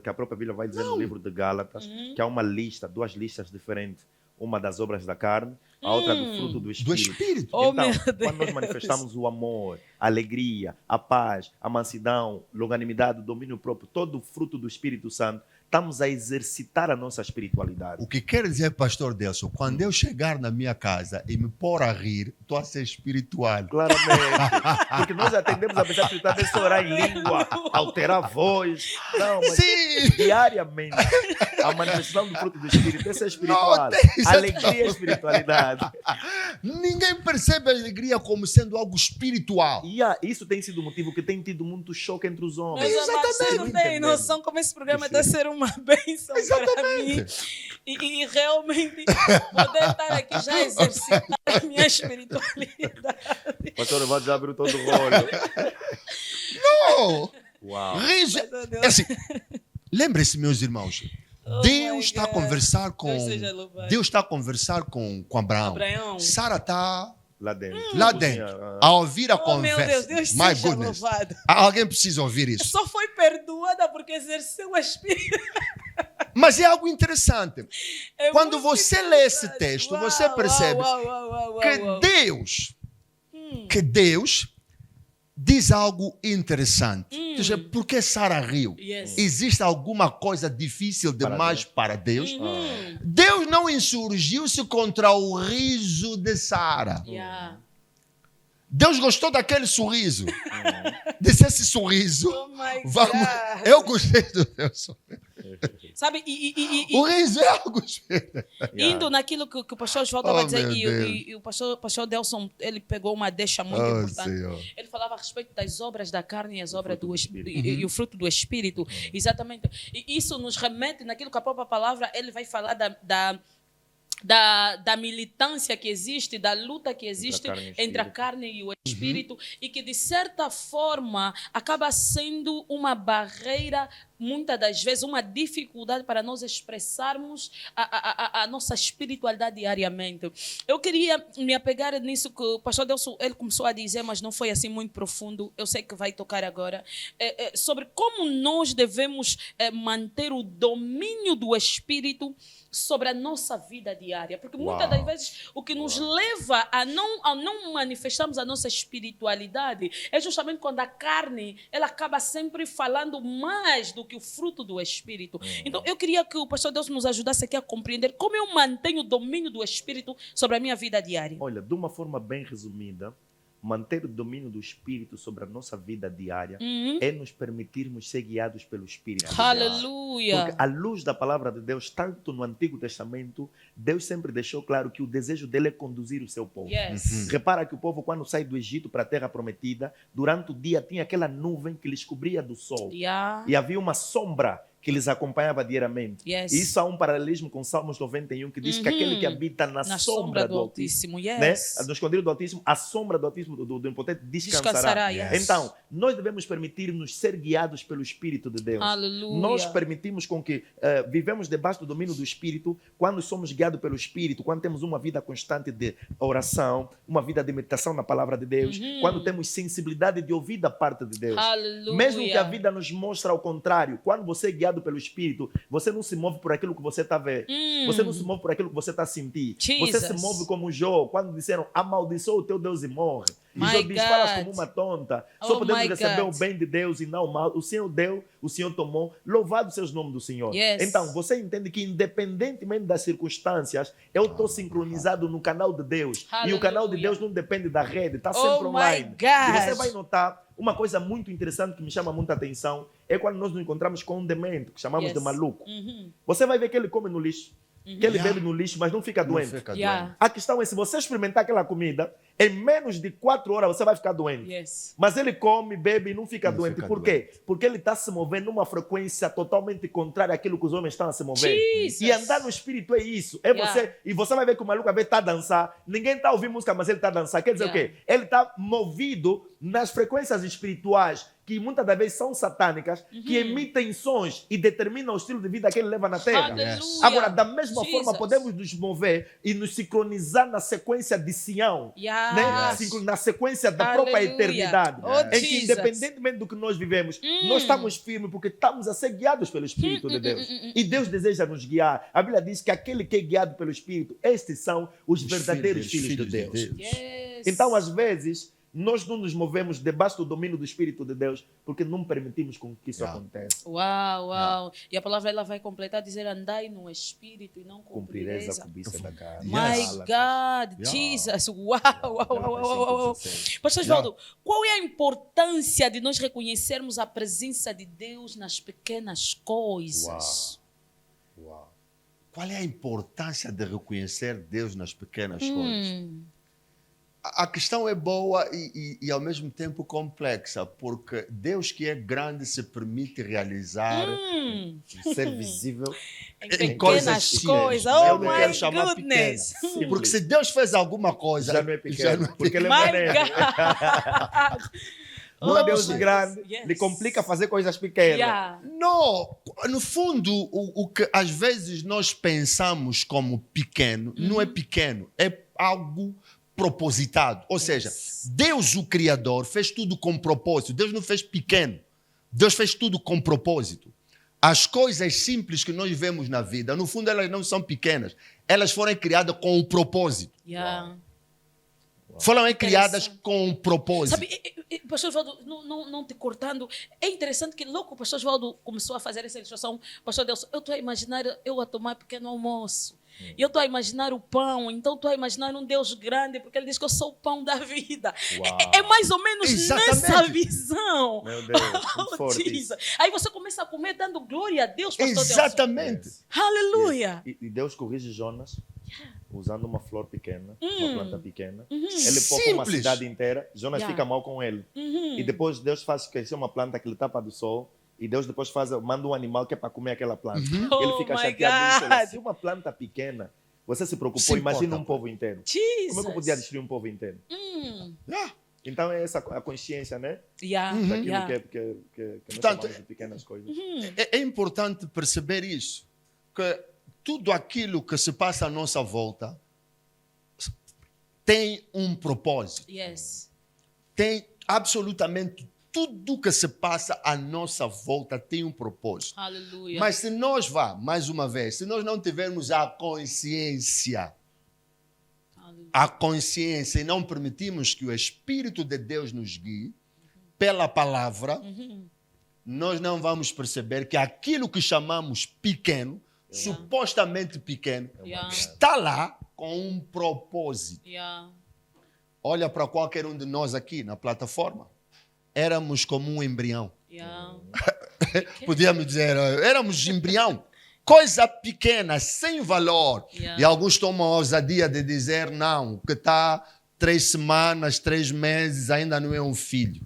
que a própria Bíblia vai dizer no livro de Gálatas, que há uma lista, 2 listas diferentes. Uma das obras da carne, a outra do fruto do Do Espírito. Espírito. Oh, Então, meu Deus. quando nós manifestamos o amor, a alegria, a paz, a mansidão, longanimidade, o domínio próprio, todo o fruto do Espírito Santo, estamos a exercitar a nossa espiritualidade. O que quer dizer, pastor Delson, quando eu chegar na minha casa e me pôr a rir, estou a ser espiritual. Claramente. Porque nós atendemos a pensar que é só orar em língua, alterar a voz. Não, mas Sim! diariamente, a manifestação do fruto do Espírito é ser espiritual. Não, tem- Alegria e espiritualidade. Ninguém percebe a alegria como sendo algo espiritual. E isso tem sido o motivo que tem tido muito choque entre os homens. Meus amados, vocês não têm Entendemos. noção como esse programa está a ser uma bênção para mim. E realmente poder estar aqui já exercitar a minha espiritualidade. Pastor Evaldo já abriu todo o rolo. Não! Uau. Riso. Meu Deus. É assim, lembre-se, meus irmãos, Oh Deus my está a God. conversar com Deus seja louvado. Deus está a conversar com Abraão. Abraão. Sara está Lá dentro. lá dentro a ouvir a Oh, meu conversa. Deus, Deus My seja goodness. louvado. Alguém precisa ouvir isso. Só foi perdoada porque exerceu o Espírito. Mas é algo interessante. É Quando muito você lê esse interessante. texto, Uau, você percebe uau, que Deus diz algo interessante. Ou seja, por que Sara riu? Yes. Existe alguma coisa difícil demais para Deus? Uhum. Deus não insurgiu-se contra o riso de Sara. Yeah. Deus gostou daquele sorriso. Desse esse sorriso. Oh my Vamos. God. Eu gostei do teu sorriso. Sabe, O riso é algo especial. indo naquilo que o pastor Oswaldo estava Oh, a dizer, meu Deus. e o pastor Delson, ele pegou uma deixa muito Oh, importante. Senhor. Ele falava a respeito das obras da carne e as obras fruto do do espírito Espírito. e o fruto do Espírito. Exatamente. E isso nos remete naquilo que a própria palavra, ele vai falar da militância que existe, da luta que existe carne e o entre a espírito. carne e o espírito, e que de certa forma acaba sendo uma barreira, muitas das vezes uma dificuldade para nós expressarmos a nossa espiritualidade diariamente. Eu queria me apegar nisso que o pastor Delson, ele começou a dizer, mas não foi assim muito profundo, eu sei que vai tocar agora, sobre como nós devemos manter o domínio do espírito sobre a nossa vida diária. Porque muitas das vezes o que nos leva a não manifestarmos a nossa espiritualidade é justamente quando a carne ela acaba sempre falando mais do que o fruto do Espírito. Então eu queria que o pastor Deus nos ajudasse aqui a compreender como eu mantenho o domínio do Espírito sobre a minha vida diária. Olha, de uma forma bem resumida, manter o domínio do Espírito sobre a nossa vida diária é nos permitirmos ser guiados pelo Espírito de Deus. Aleluia. Porque à luz da palavra de Deus, tanto no Antigo Testamento, Deus sempre deixou claro que o desejo dele é conduzir o seu povo. Yes. Repara que o povo, quando sai do Egito para a terra prometida, durante o dia tinha aquela nuvem que lhes cobria do sol. Yeah. E havia uma sombra que lhes acompanhava diariamente. Yes. E isso há um paralelismo com Salmos 91, que diz que aquele que habita na sombra do Altíssimo, Yes. né? No escondido do Altíssimo, a sombra do Altíssimo, do Impotente, descansará. Yes. Então, nós devemos permitir-nos ser guiados pelo Espírito de Deus. Aleluia. Nós permitimos com que vivemos debaixo do domínio do Espírito, quando somos guiados pelo Espírito, quando temos uma vida constante de oração, uma vida de meditação na palavra de Deus, quando temos sensibilidade de ouvir da parte de Deus. Aleluia. Mesmo que a vida nos mostre ao contrário, quando você é guiado pelo Espírito, você não se move por aquilo que você está vendo. Você não se move por aquilo que você está sentindo. Você se move como Jó, quando disseram, amaldiçoa o teu Deus e morre. E My Jó diz, God. falas como uma tonta. Só Oh podemos my receber God. o bem de Deus e não o mal. O Senhor deu, o Senhor tomou. Louvado seja o nome do Senhor. Yes. Então, você entende que independentemente das circunstâncias, eu estou sincronizado no canal de Deus. E o canal de Aleluia. Deus não depende da rede, está Oh sempre my online. God. E você vai notar uma coisa muito interessante que me chama muita atenção, é quando nós nos encontramos com um demente, que chamamos de maluco. Você vai ver que ele come no lixo, que ele bebe no lixo, mas não fica doente. Não fica Yeah. doente. A questão é, se você experimentar aquela comida, em menos de 4 horas você vai ficar doente. Yes. Mas ele come, bebe e não fica Não doente. fica Por quê? Porque ele está se movendo numa frequência totalmente contrária àquilo que os homens estão a se mover. Jesus. E andar no espírito é isso. É Yeah. você. E você vai ver que o maluco está a dançar. Ninguém está a ouvir música, mas ele está a dançar. Quer dizer Yeah. o quê? Ele está movido nas frequências espirituais que muitas das vezes são satânicas, que emitem sons e determinam o estilo de vida que ele leva na terra. Aleluia. Agora, da mesma forma, Jesus. podemos nos mover e nos sincronizar na sequência de Sião, Yeah. né? Yes. Na sequência da própria Aleluia. eternidade, Oh, em que, Jesus. independentemente do que nós vivemos, nós estamos firmes porque estamos a ser guiados pelo Espírito de Deus. E Deus deseja nos guiar. A Bíblia diz que aquele que é guiado pelo Espírito, estes são os verdadeiros filhos de Deus. Yes. Então, às vezes, nós não nos movemos debaixo do domínio do Espírito de Deus porque não permitimos com que isso Yeah. aconteça. Uau, uau. E a palavra ela vai completar dizer andai no espírito e não Cumprireis cumprireis. a cobiça da carne. My Yes. God, Yeah. Jesus. Uau, uau, uau, uau, uau. Pastor Yeah. Oswaldo, qual é a importância de nós reconhecermos a presença de Deus nas pequenas coisas? Uau. Qual é a importância de reconhecer Deus nas pequenas coisas? A questão é boa e ao mesmo tempo complexa, porque Deus que é grande se permite realizar Ser visível Em em pequenas simples. coisas. Eu Oh não quero my chamar goodness. pequena. Porque se Deus fez alguma coisa, já não é pequeno, porque ele é My maneiro. God. Um Oh, Deus my grande goodness. lhe complica fazer coisas pequenas. Yeah. Não, no fundo, o que às vezes nós pensamos como pequeno, não é pequeno, é algo propositado. Ou seja, Deus, o Criador, fez tudo com propósito. Deus não fez pequeno. Deus fez tudo com propósito. As coisas simples que nós vemos na vida, no fundo, elas não são pequenas. Elas foram criadas com o propósito. Yeah. Foram criadas com um propósito. Sabe, Pastor Osvaldo, não te cortando, é interessante que logo o Pastor Osvaldo começou a fazer essa ilustração. Pastor Delson, eu estou a imaginar eu a tomar pequeno almoço. E eu estou a imaginar o pão, então estou a imaginar um Deus grande, porque ele diz que eu sou o pão da vida. É mais ou menos nessa visão. Meu Deus, muito forte isso. Aí você começa a comer dando glória a Deus, Pastor Exatamente. Delson. Aleluia. E Deus corrige Jonas usando uma flor pequena, uma planta pequena. Ele Simples. poupa uma cidade inteira, Jonas fica mal com ele. Uhum. E depois Deus faz crescer uma planta que lhe tapa do sol. E Deus depois manda um animal que é para comer aquela planta. Ele fica Oh, my chateado. Ele fala, God. se uma planta pequena, você se preocupou, Se imagina importa. um povo inteiro. Jesus. Como é que eu podia destruir um povo inteiro? Yeah. Então é essa a consciência, né? Yeah. Daquilo Yeah. que nós Portanto, chamamos de pequenas coisas. É importante perceber isso, que tudo aquilo que se passa à nossa volta tem um propósito. Yes. Tem absolutamente tudo que se passa à nossa volta tem um propósito. Aleluia. Mas se nós mais uma vez, se nós não tivermos a consciência e não permitirmos que o Espírito de Deus nos guie pela palavra, nós não vamos perceber que aquilo que chamamos pequeno, supostamente pequeno, Yeah. está lá com um propósito. Yeah. Olha para qualquer um de nós aqui na plataforma. Éramos como um embrião. Yeah. Podíamos dizer, éramos embrião. Coisa pequena, sem valor. Yeah. E alguns tomam a ousadia de dizer, não, que está 3 semanas, 3 meses, ainda não é um filho.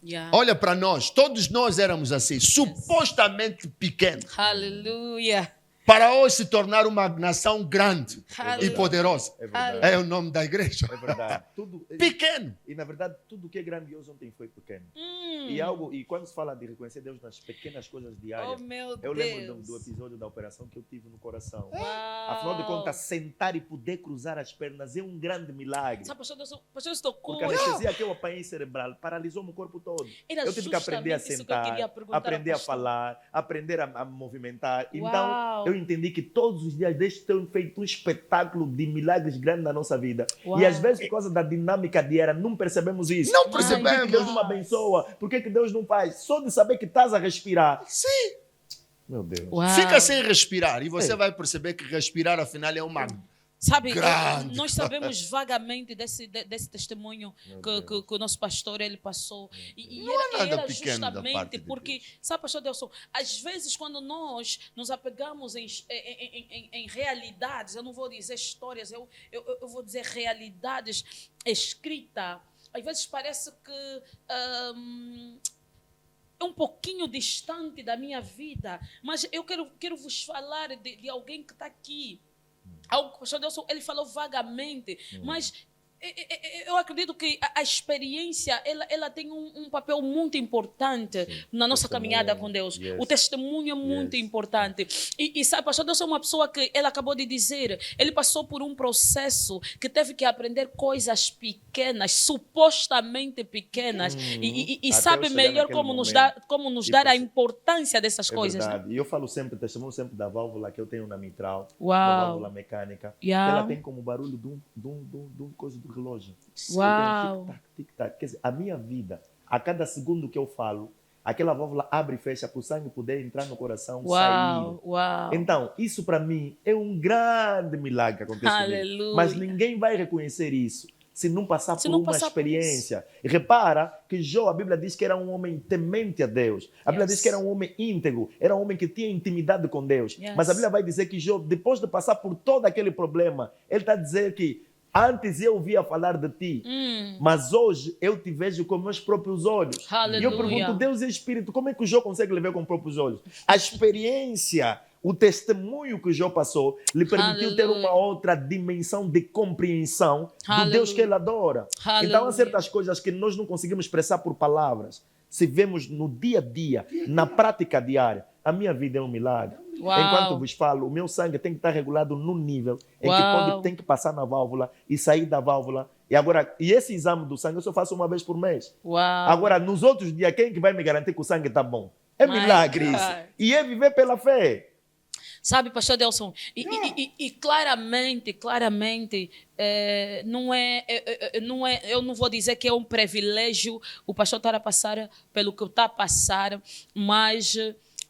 Yeah. Olha para nós, todos nós éramos assim, supostamente pequenos. Aleluia. Para hoje se tornar uma nação grande e Aleluia. poderosa. É verdade. É o nome da igreja. É verdade. Tudo, Pequeno. e na verdade, tudo que é grandioso ontem foi pequeno. E quando se fala de reconhecer Deus nas pequenas coisas diárias, Oh, meu eu Deus. lembro do episódio da operação que eu tive no coração. Uau. Afinal de contas, sentar e poder cruzar as pernas é um grande milagre. Sabe, pastor, eu estou com... Porque a anestesia que eu apanhei cerebral paralisou-me o corpo todo. Era Eu tive que aprender a justamente isso que eu queria sentar, perguntar aprender ao a pastor. falar, aprender a movimentar. Uau. Então, eu entendi que todos os dias Deus tem feito um espetáculo de milagres grandes na nossa vida. Uau. E às vezes, por causa da dinâmica diária, não percebemos isso. Não Por que que percebemos. Deus não abençoa? Por que Deus não faz? Só de saber que estás a respirar. Sim. Meu Deus. Uau. Fica sem respirar e você Ei. vai perceber que respirar afinal é uma... Sabe, Grande. nós sabemos vagamente desse testemunho que o nosso pastor ele passou. E nada era pequeno da parte justamente de porque, sabe, pastor Delson, às vezes quando nós nos apegamos em realidades, eu não vou dizer histórias, eu vou dizer realidades escritas, às vezes parece que é um pouquinho distante da minha vida, mas eu quero vos falar de alguém que está aqui. O pastor Delson, ele falou vagamente, mas eu acredito que a experiência ela tem um papel muito importante na nossa caminhada com Deus. Yes. O testemunho é muito importante. E sabe, pastor Deus é uma pessoa que ela acabou de dizer, ele passou por um processo que teve que aprender coisas pequenas, supostamente pequenas, e Até sabe eu chegar melhor naquele como nos E dar a perce- importância dessas É coisas. Né? verdade. E eu falo sempre, testemunho sempre da válvula que eu tenho na mitral, Uau. uma válvula mecânica. Yeah. Ela tem como barulho de um coisa do relógio. Uau. Tic-tac, tic-tac. Quer dizer, a minha vida, a cada segundo que eu falo, aquela válvula abre e fecha para o sangue poder entrar no coração, Uau, sair. uau. Então, isso para mim é um grande milagre que acontece Aleluia. comigo. Mas ninguém vai reconhecer isso se não passar Se por não uma passar por experiência. E repara que Jó, a Bíblia diz que era um homem temente a Deus. A Bíblia Yes. diz que era um homem íntegro, era um homem que tinha intimidade com Deus. Yes. Mas a Bíblia vai dizer que Jó, depois de passar por todo aquele problema, ele está a dizer que Antes eu ouvia falar de ti, mas hoje eu te vejo com meus próprios olhos. Aleluia. E eu pergunto, Deus é Espírito, como é que o Jó consegue lhe ver com os próprios olhos? A experiência, o testemunho que o Jó passou, lhe permitiu ter uma outra dimensão de compreensão do Deus que ele adora. Então há certas coisas que nós não conseguimos expressar por palavras. Se vemos no dia a dia, na prática diária, a minha vida é um milagre. Uau. Enquanto vos falo, o meu sangue tem que estar regulado no nível em que tem que passar na válvula e sair da válvula. E esse exame do sangue eu só faço uma vez por mês. Uau. Agora, nos outros dias, quem que vai me garantir que o sangue está bom? É milagre isso. E é viver pela fé. Sabe, pastor Delson, e claramente, eu não vou dizer que é um privilégio o pastor estar a passar pelo que está a passar, mas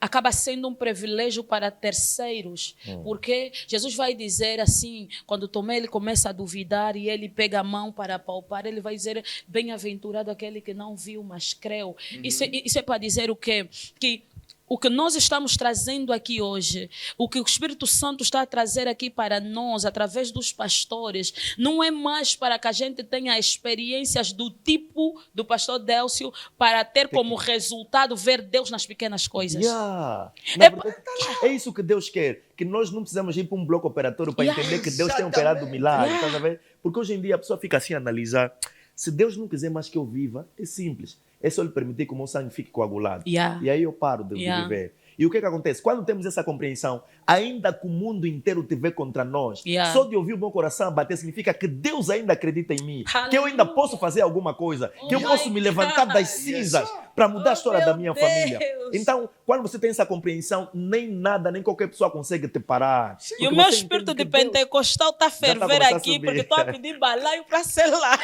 acaba sendo um privilégio para terceiros, porque Jesus vai dizer assim, quando Tomé ele começa a duvidar e ele pega a mão para palpar, ele vai dizer, bem-aventurado aquele que não viu, mas creu. Isso é para dizer o quê? Que o que nós estamos trazendo aqui hoje, o que o Espírito Santo está a trazer aqui para nós, através dos pastores, não é mais para que a gente tenha experiências do tipo do pastor Délcio, para ter como resultado ver Deus nas pequenas coisas. Na verdade, é isso que Deus quer, que nós não precisamos ir para um bloco operatório para entender que Deus tem operado milagre, tá vendo? Porque hoje em dia a pessoa fica assim a analisar, se Deus não quiser mais que eu viva, é simples. É só Ele permitir que o meu sangue fique coagulado. E aí eu paro de viver. E o que acontece? Quando temos essa compreensão, ainda que o mundo inteiro te vê contra nós, só de ouvir o meu coração bater significa que Deus ainda acredita em mim. Aleluia. Que eu ainda posso fazer alguma coisa. Que eu posso me levantar das cinzas para mudar a história da minha família. Então, quando você tem essa compreensão, nem nada, nem qualquer pessoa consegue te parar. E o meu espírito de pentecostal está a ferver aqui, porque estou a pedir balaio para selar.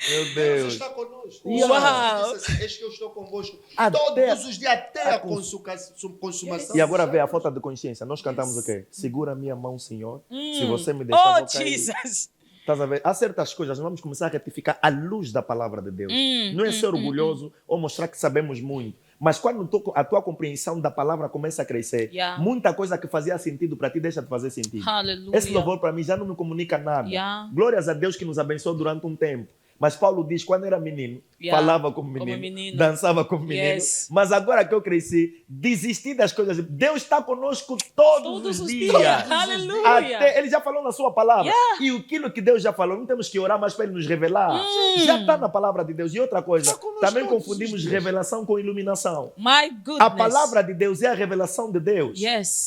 Meu Deus. Deus está conosco. Uau. Eis que eu estou convosco Até todos os dias até a consumação. E agora vê a falta de consciência. Nós cantamos o quê? Segura a minha mão, Senhor. Se você me deixar, vou cair. Jesus. Estás a ver? Há certas coisas, nós vamos começar a retificar à luz da palavra de Deus. Não é ser orgulhoso ou mostrar que sabemos muito. Mas quando a tua compreensão da palavra começa a crescer, muita coisa que fazia sentido para ti deixa de fazer sentido. Aleluia. Esse louvor para mim já não me comunica nada. Glórias a Deus que nos abençoou durante um tempo. Mas Paulo diz, quando era menino, falava como menino, dançava como menino. Mas agora que eu cresci, desisti das coisas. Deus está conosco todos os dias. Aleluia. Ele já falou na sua palavra. E aquilo que Deus já falou, não temos que orar mais para Ele nos revelar. Já está na palavra de Deus. E outra coisa, também confundimos revelação com iluminação. My goodness. A palavra de Deus é a revelação de Deus.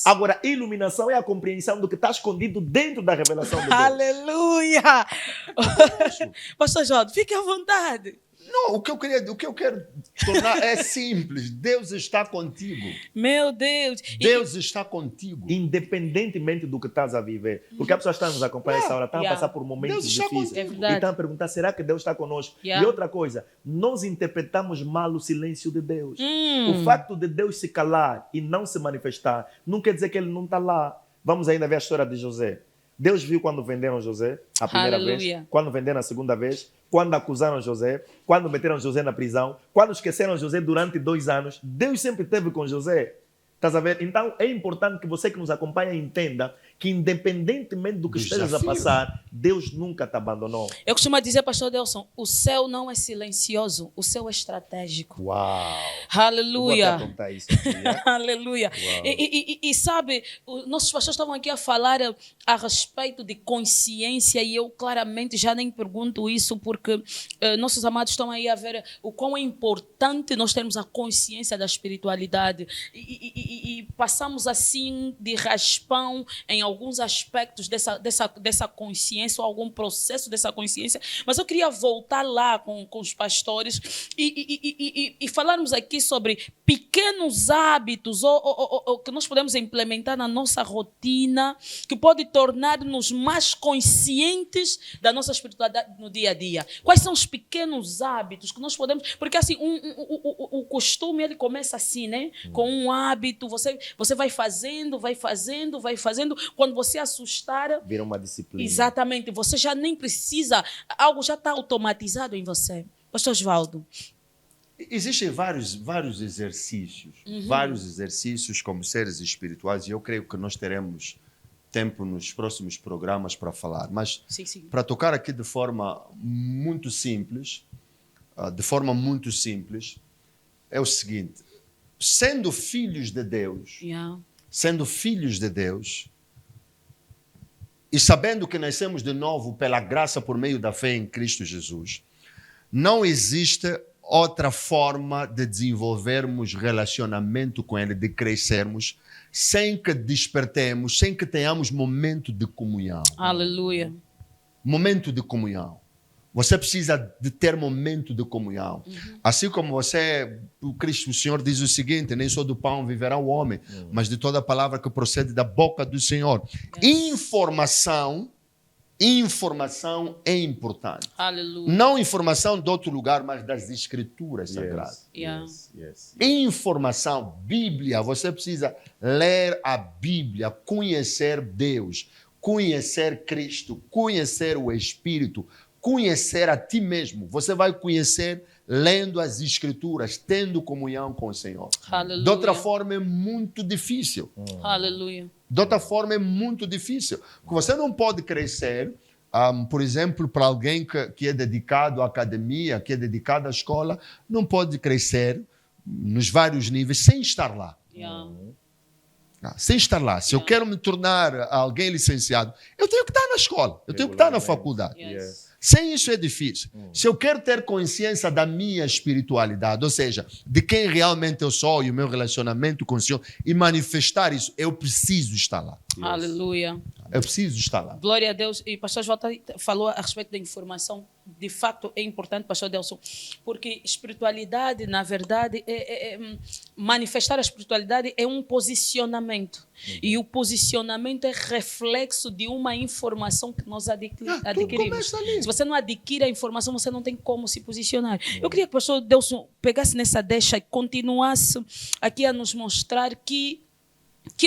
Agora, iluminação é a compreensão do que está escondido dentro da revelação de Deus. Aleluia. Pastor Jó, fique à vontade. Não, o que eu quero tornar é simples. Deus está contigo. Meu Deus. Deus está contigo. Independentemente do que estás a viver. Porque a pessoa está nos acompanhando essa hora, está a passar por momentos difíceis. E está a perguntar, será que Deus está conosco? E outra coisa, nós interpretamos mal o silêncio de Deus. O facto de Deus se calar e não se manifestar, não quer dizer que Ele não está lá. Vamos ainda ver a história de José. Deus viu quando venderam José a primeira vez, quando venderam a segunda vez, quando acusaram José, quando meteram José na prisão, quando esqueceram José durante 2 anos. Deus sempre esteve com José. Estás a ver? Então é importante que você que nos acompanha entenda que independentemente do que estejas a passar, Deus nunca te abandonou. Eu costumo dizer, pastor Delson, o céu não é silencioso, o céu é estratégico. Uau! Aleluia! Vou apontar isso aqui, né? Aleluia! E sabe, nossos pastores estavam aqui a falar a respeito de consciência e eu claramente já nem pergunto isso porque nossos amados estão aí a ver o quão é importante nós termos a consciência da espiritualidade e passamos assim de raspão em alguns aspectos dessa consciência ou algum processo dessa consciência, mas eu queria voltar lá com os pastores e falarmos aqui sobre pequenos hábitos ou que nós podemos implementar na nossa rotina que pode tornar-nos mais conscientes da nossa espiritualidade no dia a dia. Quais são os pequenos hábitos que nós podemos... Porque assim, o costume ele começa assim, né? Com um hábito, você vai fazendo, quando você assustar... Vira uma disciplina. Exatamente. Você já nem precisa... Algo já está automatizado em você. Pastor Osvaldo. Existem vários exercícios, vários exercícios como seres espirituais, e eu creio que nós teremos tempo nos próximos programas para falar. Mas Sim. para tocar aqui de forma muito simples, é o seguinte: sendo filhos de Deus, e sabendo que nascemos de novo pela graça por meio da fé em Cristo Jesus, não existe outra forma de desenvolvermos relacionamento com Ele, de crescermos, sem que despertemos, sem que tenhamos momento de comunhão. Aleluia. Momento de comunhão. Você precisa de ter momento de comunhão. Assim como o Senhor diz o seguinte: nem só do pão viverá o homem, mas de toda palavra que procede da boca do Senhor. Informação é importante. Aleluia. Não informação de outro lugar, mas das Escrituras Sagradas. Informação, Bíblia. Você precisa ler a Bíblia, conhecer Deus, conhecer Cristo, conhecer o Espírito, conhecer a ti mesmo. Você vai conhecer lendo as Escrituras, tendo comunhão com o Senhor. Aleluia. De outra forma é muito difícil. Aleluia. De outra forma é muito difícil. Porque você não pode crescer, por exemplo, para alguém que é dedicado à academia, que é dedicado à escola, não pode crescer nos vários níveis sem estar lá. Sem estar lá. Se eu quero me tornar alguém licenciado, eu tenho que estar na escola, eu tenho que estar na faculdade. Sem isso é difícil. Se eu quero ter consciência da minha espiritualidade, ou seja, de quem realmente eu sou e o meu relacionamento com o Senhor, e manifestar isso, eu preciso estar lá. Aleluia. Eu preciso estar lá. Glória a Deus. E o pastor Jota falou a respeito da informação. De fato, é importante, pastor Delson, porque espiritualidade, na verdade, manifestar a espiritualidade é um posicionamento. E o posicionamento é reflexo de uma informação que nós adquirimos. Se você não adquire a informação, você não tem como se posicionar. Eu queria que o pastor Delson pegasse nessa deixa e continuasse aqui a nos mostrar que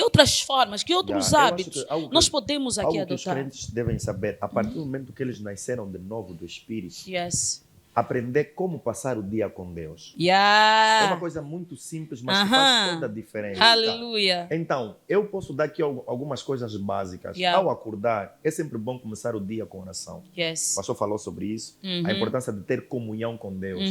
outras formas, que outros hábitos nós podemos aqui adotar. Algo que os crentes devem saber, a partir do momento que eles nasceram de novo do Espírito, aprender como passar o dia com Deus. É uma coisa muito simples, mas que faz toda a diferença. Aleluia. Então, eu posso dar aqui algumas coisas básicas. Ao acordar, é sempre bom começar o dia com oração. O pastor falou sobre isso, a importância de ter comunhão com Deus.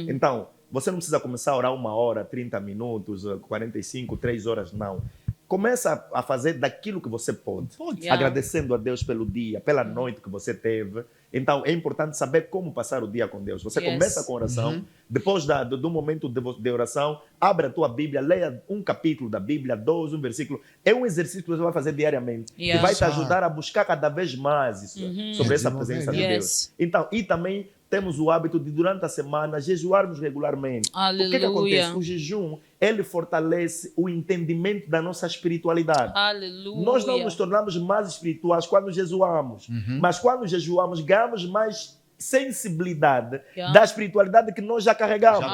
Então, você não precisa começar a orar 1 hora, 30 minutos, 45, 3 horas, não. Começa a fazer daquilo que você pode. Agradecendo a Deus pelo dia, pela noite que você teve. Então, é importante saber como passar o dia com Deus. Você começa com oração, depois do momento de oração, abre a tua Bíblia, leia um capítulo da Bíblia, 2, um versículo. É um exercício que você vai fazer diariamente. E vai te ajudar a buscar cada vez mais isso, sobre essa presença de Deus. Então, e também temos o hábito de, durante a semana, jejuarmos regularmente. Aleluia. O que acontece? O jejum, ele fortalece o entendimento da nossa espiritualidade. Aleluia. Nós não nos tornamos mais espirituais quando jejuamos, mas quando jejuamos, ganhamos mais sensibilidade da espiritualidade que nós já carregamos.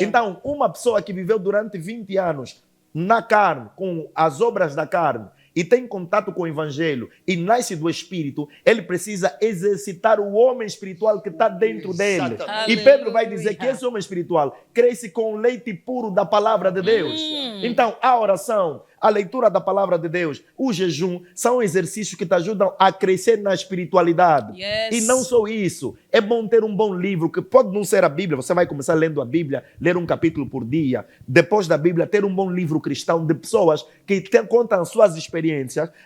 Então, uma pessoa que viveu durante 20 anos na carne, com as obras da carne, e tem contato com o Evangelho e nasce do Espírito, ele precisa exercitar o homem espiritual que está dentro dele. E Pedro vai dizer que esse homem espiritual cresce com o leite puro da palavra de Deus. Então, a oração, a leitura da palavra de Deus, o jejum, são exercícios que te ajudam a crescer na espiritualidade. E não só isso, é bom ter um bom livro, que pode não ser a Bíblia, você vai começar lendo a Bíblia, ler um capítulo por dia. Depois da Bíblia, ter um bom livro cristão de pessoas que contam suas experiências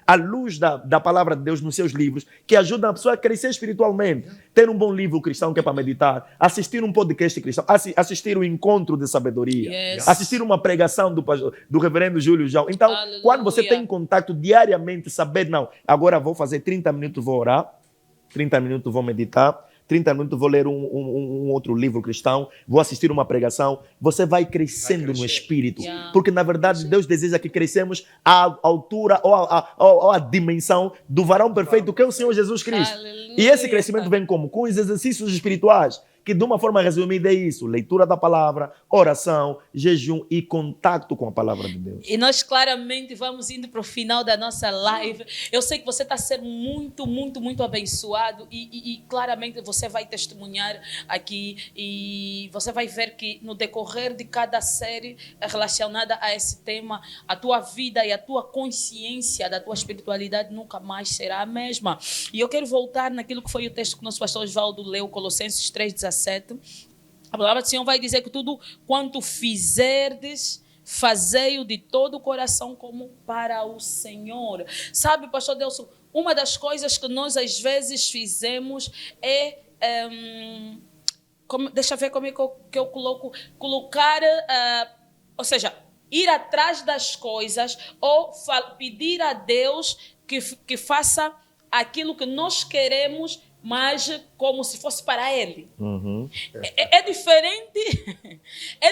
à luz da palavra de Deus nos seus livros, que ajudam a pessoa a crescer espiritualmente. Ter um bom livro cristão que é para meditar, assistir um podcast cristão, assistir um encontro de sabedoria, assistir uma pregação do reverendo Júlio João. Então, quando você tem contato diariamente, saber, não, agora vou fazer 30 minutos, vou orar, 30 minutos vou meditar, 30 minutos vou ler um outro livro cristão, vou assistir uma pregação, você vai crescendo no espírito. Porque, na verdade, Deus deseja que cresçamos à altura ou à dimensão do varão perfeito que é o Senhor Jesus Cristo. E esse crescimento vem como? Com os exercícios espirituais. que de uma forma resumida é isso: leitura da palavra, oração, jejum e contato com a palavra de Deus. E nós claramente vamos indo para o final da nossa live. Eu sei que você está sendo muito, muito, muito abençoado e claramente você vai testemunhar aqui e você vai ver que no decorrer de cada série relacionada a esse tema, a tua vida e a tua consciência da tua espiritualidade nunca mais será a mesma. E eu quero voltar naquilo que foi o texto que o nosso pastor Osvaldo leu, Colossenses 3,17. A palavra do Senhor vai dizer que tudo quanto fizerdes, fazei-o de todo o coração como para o Senhor. Sabe, pastor Delson, uma das coisas que nós às vezes fizemos é... deixa eu ver como é que eu colocar... ou seja, ir atrás das coisas ou pedir a Deus que faça aquilo que nós queremos, mas como se fosse para Ele. Uhum. É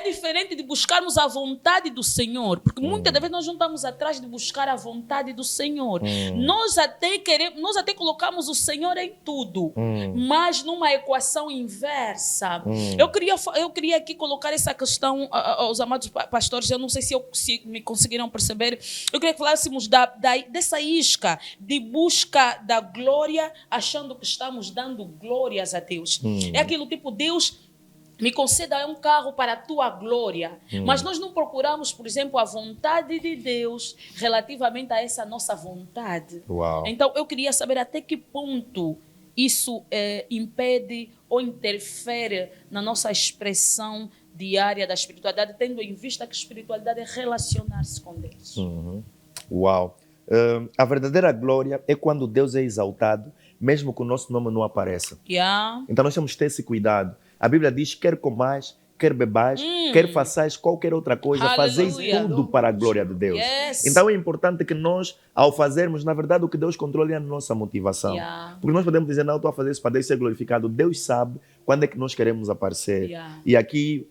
diferente de buscarmos a vontade do Senhor, porque muitas vezes nós não estamos atrás de buscar a vontade do Senhor. Nós até colocamos o Senhor em tudo, mas numa equação inversa. Eu queria aqui colocar essa questão aos amados pastores, eu não sei se me conseguiram perceber. Eu queria que falássemos dessa isca de busca da glória, achando que estamos dando glórias a Deus. É aquilo tipo, Deus me conceda um carro para a tua glória. Mas nós não procuramos, por exemplo, a vontade de Deus relativamente a essa nossa vontade. Uau. Então, eu queria saber até que ponto isso impede ou interfere na nossa expressão diária da espiritualidade, tendo em vista que a espiritualidade é relacionar-se com Deus. Uau. A verdadeira glória é quando Deus é exaltado, mesmo que o nosso nome não apareça. Então nós temos que ter esse cuidado. A Bíblia diz: quer comais, quer bebais, quer façais qualquer outra coisa, fazeis tudo para a glória de Deus. Então é importante que nós, ao fazermos, na verdade, o que Deus controla é a nossa motivação. Porque nós podemos dizer: não, estou a fazer isso para Deus ser glorificado. Deus sabe quando é que nós queremos aparecer. E aqui,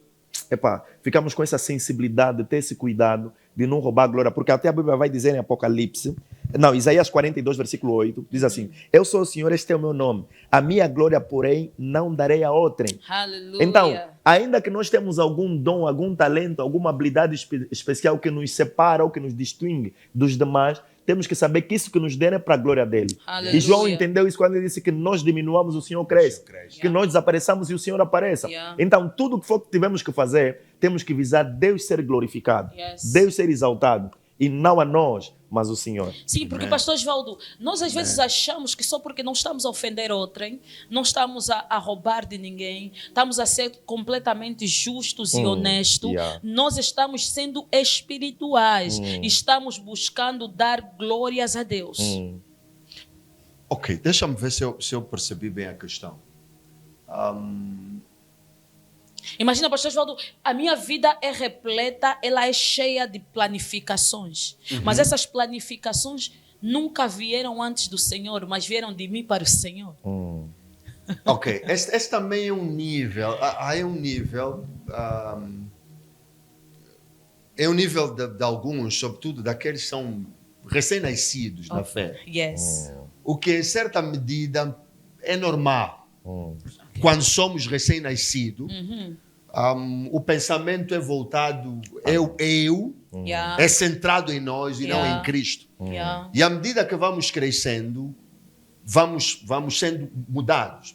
ficamos com essa sensibilidade, ter esse cuidado de não roubar a glória, porque até a Bíblia vai dizer em Apocalipse, Isaías 42, versículo 8, diz assim: eu sou o Senhor, este é o meu nome, a minha glória, porém, não darei a outrem. Aleluia. Então, ainda que nós temos algum dom, algum talento, alguma habilidade especial que nos separa ou que nos distingue dos demais, temos que saber que isso que nos der é para a glória dele. Aleluia. E João entendeu isso quando ele disse que nós diminuamos, o Senhor cresce. Que nós desapareçamos e o Senhor apareça. Então, tudo o que for que tivemos que fazer, temos que visar Deus ser glorificado, Deus ser exaltado. E não a nós, mas o Senhor. Sim, porque, pastor Osvaldo, nós às vezes achamos que só porque não estamos a ofender outrem, não estamos a roubar de ninguém, estamos a ser completamente justos e honestos, nós estamos sendo espirituais, estamos buscando dar glórias a Deus. Ok, deixa-me ver se eu percebi bem a questão. Imagina, pastor Osvaldo, a minha vida é repleta, ela é cheia de planificações. Mas essas planificações nunca vieram antes do Senhor, mas vieram de mim para o Senhor. Ok, esse também é um nível. É um nível. É um nível de alguns, sobretudo daqueles que são recém-nascidos na fé. O que, em certa medida, é normal. Quando somos recém-nascidos, o pensamento é voltado, é centrado em nós e não em Cristo. E à medida que vamos crescendo, vamos sendo mudados.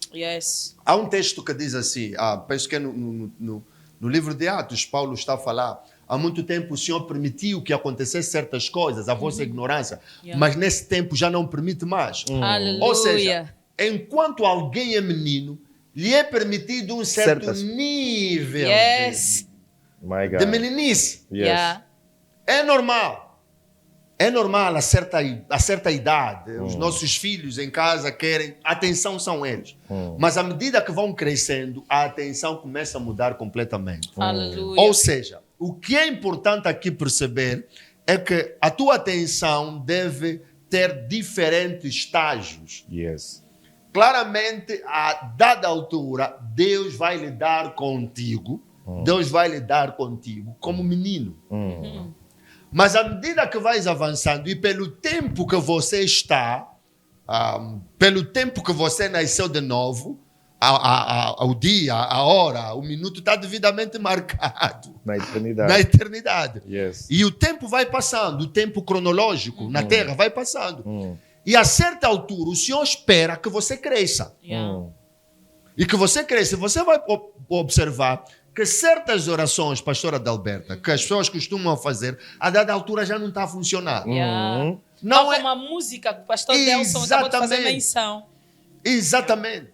Há um texto que diz assim, penso que é no livro de Atos, Paulo está a falar: há muito tempo o Senhor permitiu que acontecessem certas coisas, a vossa ignorância, mas nesse tempo já não permite mais. Ou seja, enquanto alguém é menino, lhe é permitido um certo nível de meninice. É normal. É normal a certa idade. Os nossos filhos em casa querem... A atenção são eles. Mas à medida que vão crescendo, a atenção começa a mudar completamente. Ou seja, o que é importante aqui perceber é que a tua atenção deve ter diferentes estágios. Claramente, a dada altura, Deus vai lidar contigo. Deus vai lidar contigo como menino. Mas à medida que vais avançando e pelo tempo que você está, pelo tempo que você nasceu de novo, o dia, a hora, o minuto está devidamente marcado Na eternidade. na eternidade. Yes. E o tempo vai passando, o tempo cronológico na Terra vai passando. Hum. E a certa altura o Senhor espera que você cresça. Yeah. E que você cresça. Você vai observar que certas orações, pastora Adalberta, que as pessoas costumam fazer, a dada altura já não está a funcionar. Yeah. Não Tal é... como a música que o pastor Delson acabou de fazer menção. Exatamente.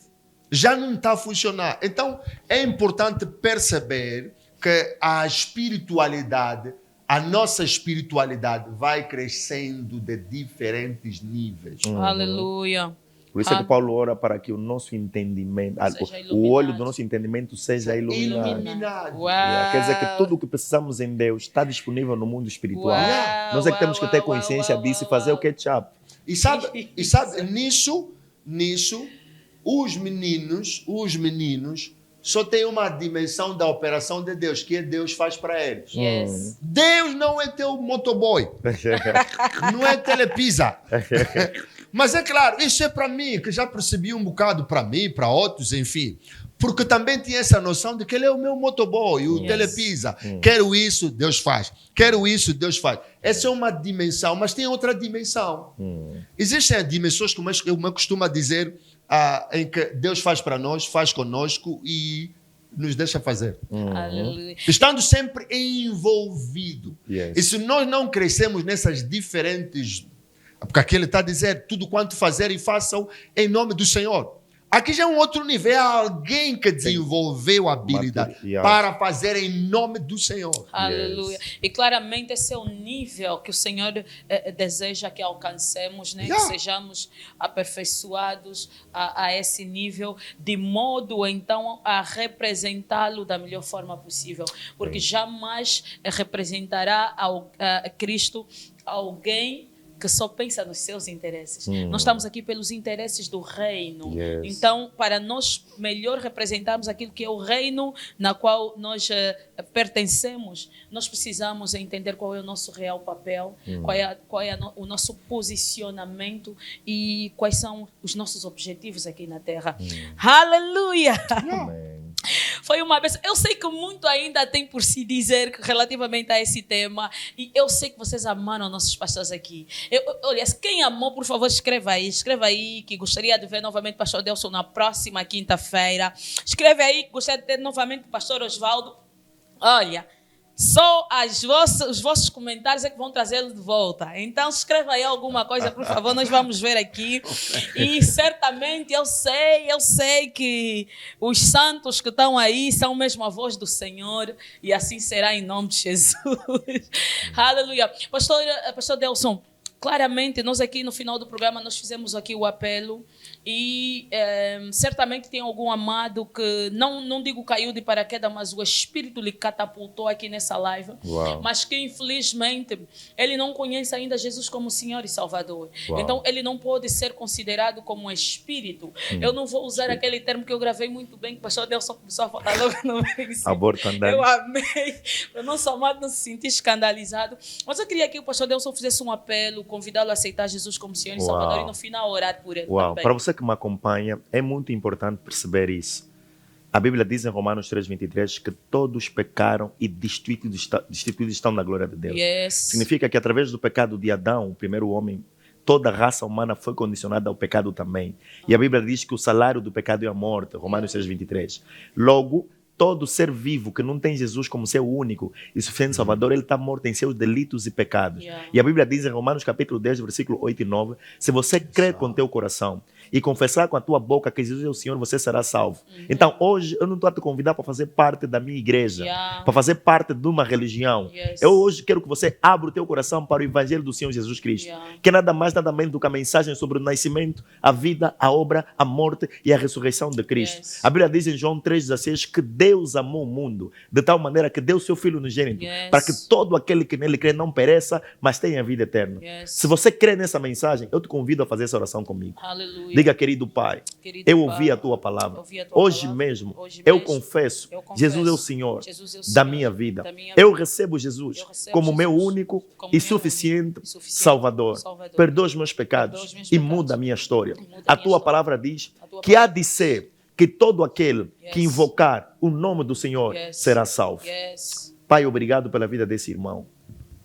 Já não está a funcionar. Então, é importante perceber que a espiritualidade, a nossa espiritualidade vai crescendo de diferentes níveis. Aleluia. Por isso é que Paulo ora para que o nosso entendimento, Seja o iluminado. olho do nosso entendimento seja iluminado. Uau. Quer dizer que tudo o que precisamos em Deus está disponível no mundo espiritual. Uau, Nós é que temos que ter uau, consciência uau, disso e uau, fazer uau. o ketchup. E sabe nisso, os meninos só têm uma dimensão da operação de Deus, que Deus faz para eles. Yes. Deus não é teu motoboy, não é telepisa. Mas é claro, isso é para mim, que já percebi um bocado para mim, para outros, enfim. Porque também tinha essa noção de que ele é o meu motoboy, o telepisa. Quero isso, Deus faz. Quero isso, Deus faz. Essa é uma dimensão, mas tem outra dimensão. Existem dimensões, como eu costumo dizer, em que Deus faz para nós, faz conosco e nos deixa fazer. Aleluia. Estando sempre envolvido. Yes. E se nós não crescemos nessas diferentes... Porque aqui ele está a dizer, tudo quanto fazer e façam em nome do Senhor. Aqui já é um outro nível, é alguém que desenvolveu a habilidade para fazer em nome do Senhor. Aleluia. Yes. E claramente esse é o nível que o Senhor deseja que alcancemos, né? Que sejamos aperfeiçoados a esse nível, de modo então a representá-lo da melhor forma possível. Porque jamais representará a Cristo alguém que só pensa nos seus interesses. Nós estamos aqui pelos interesses do reino. Yes. Então, para nós melhor representarmos aquilo que é o reino na qual nós pertencemos, nós precisamos entender qual é o nosso real papel, qual é o nosso posicionamento e quais são os nossos objetivos aqui na Terra. Aleluia! Amém. Foi uma vez. Eu sei que muito ainda tem por se dizer relativamente a esse tema. E eu sei que vocês amaram nossos pastores aqui. Olha, quem amou, por favor, escreva aí. Escreva aí que gostaria de ver novamente o pastor Delson na próxima quinta-feira. Escreve aí que gostaria de ter novamente o pastor Osvaldo. Olha, só os vossos comentários é que vão trazê-lo de volta. Então, escreva aí alguma coisa, por favor, nós vamos ver aqui. E certamente eu sei que os santos que estão aí são mesmo a voz do Senhor. E assim será em nome de Jesus. Aleluia. Pastor Delson, claramente, nós aqui no final do programa, nós fizemos aqui o apelo e certamente tem algum amado que, não digo caiu de paraquedas, mas o Espírito lhe catapultou aqui nessa live, mas que infelizmente ele não conhece ainda Jesus como Senhor e Salvador. Então ele não pode ser considerado como um Espírito. Eu não vou usar aquele termo que eu gravei muito bem, que o pastor Delson começou a falar logo no meio. Aborto andando. Eu amei, para o nosso amado não se sentir escandalizado. Mas eu queria que o pastor Delson fizesse um apelo, convidá-lo a aceitar Jesus como Senhor e Salvador e no final orar por ele também. Para você que me acompanha, é muito importante perceber isso. A Bíblia diz em Romanos 3:23 que todos pecaram e destituídos estão da glória de Deus. Yes. Significa que através do pecado de Adão, o primeiro homem, toda a raça humana foi condicionada ao pecado também. E a Bíblia diz que o salário do pecado é a morte, Romanos 3:23. Logo, todo ser vivo que não tem Jesus como seu único e suficiente Salvador, ele está morto em seus delitos e pecados. E a Bíblia diz em Romanos capítulo 10, versículo 8 e 9, se você crer com teu coração e confessar com a tua boca que Jesus é o Senhor, você será salvo. Então, hoje, eu não estou a te convidar para fazer parte da minha igreja, para fazer parte de uma religião. Eu hoje quero que você abra o teu coração para o Evangelho do Senhor Jesus Cristo, que é nada mais, nada menos do que a mensagem sobre o nascimento, a vida, a obra, a morte e a ressurreição de Cristo. A Bíblia diz em João 3,16 que Deus amou o mundo de tal maneira que deu o seu Filho unigênito para que todo aquele que nele crê não pereça, mas tenha vida eterna. Se você crê nessa mensagem, eu te convido a fazer essa oração comigo. Aleluia. Diga, querido Pai, eu ouvi a tua palavra. Hoje mesmo, eu confesso, Jesus é o Senhor da minha vida. Eu recebo Jesus como meu único e suficiente Salvador. Perdoa os meus pecados e muda a minha história. A tua palavra diz que há de ser que todo aquele que Yes. invocar o nome do Senhor Yes. será salvo. Yes. Pai, obrigado pela vida desse irmão.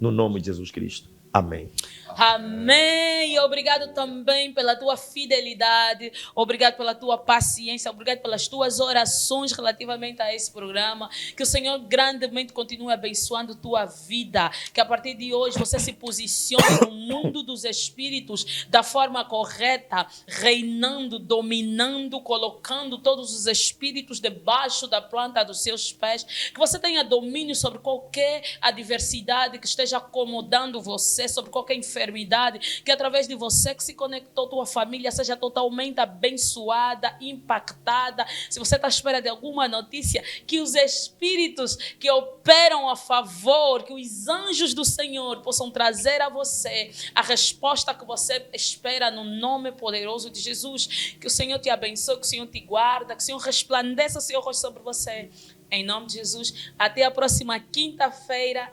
No nome de Jesus Cristo. Amém. Amém. E obrigado também pela tua fidelidade. Obrigado pela tua paciência. Obrigado pelas tuas orações relativamente a esse programa. Que o Senhor grandemente continue abençoando tua vida. Que a partir de hoje você se posicione no mundo dos espíritos da forma correta, reinando, dominando, colocando todos os espíritos debaixo da planta dos seus pés. Que você tenha domínio sobre qualquer adversidade que esteja acomodando você, sobre qualquer enfermidade, que através de você que se conectou, tua família seja totalmente abençoada, impactada. Se você está à espera de alguma notícia, que os espíritos que operam a favor, que os anjos do Senhor possam trazer a você a resposta que você espera no nome poderoso de Jesus. Que o Senhor te abençoe, que o Senhor te guarda, que o Senhor resplandeça o seu rosto sobre você. Em nome de Jesus. Até a próxima quinta-feira.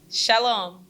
Shalom.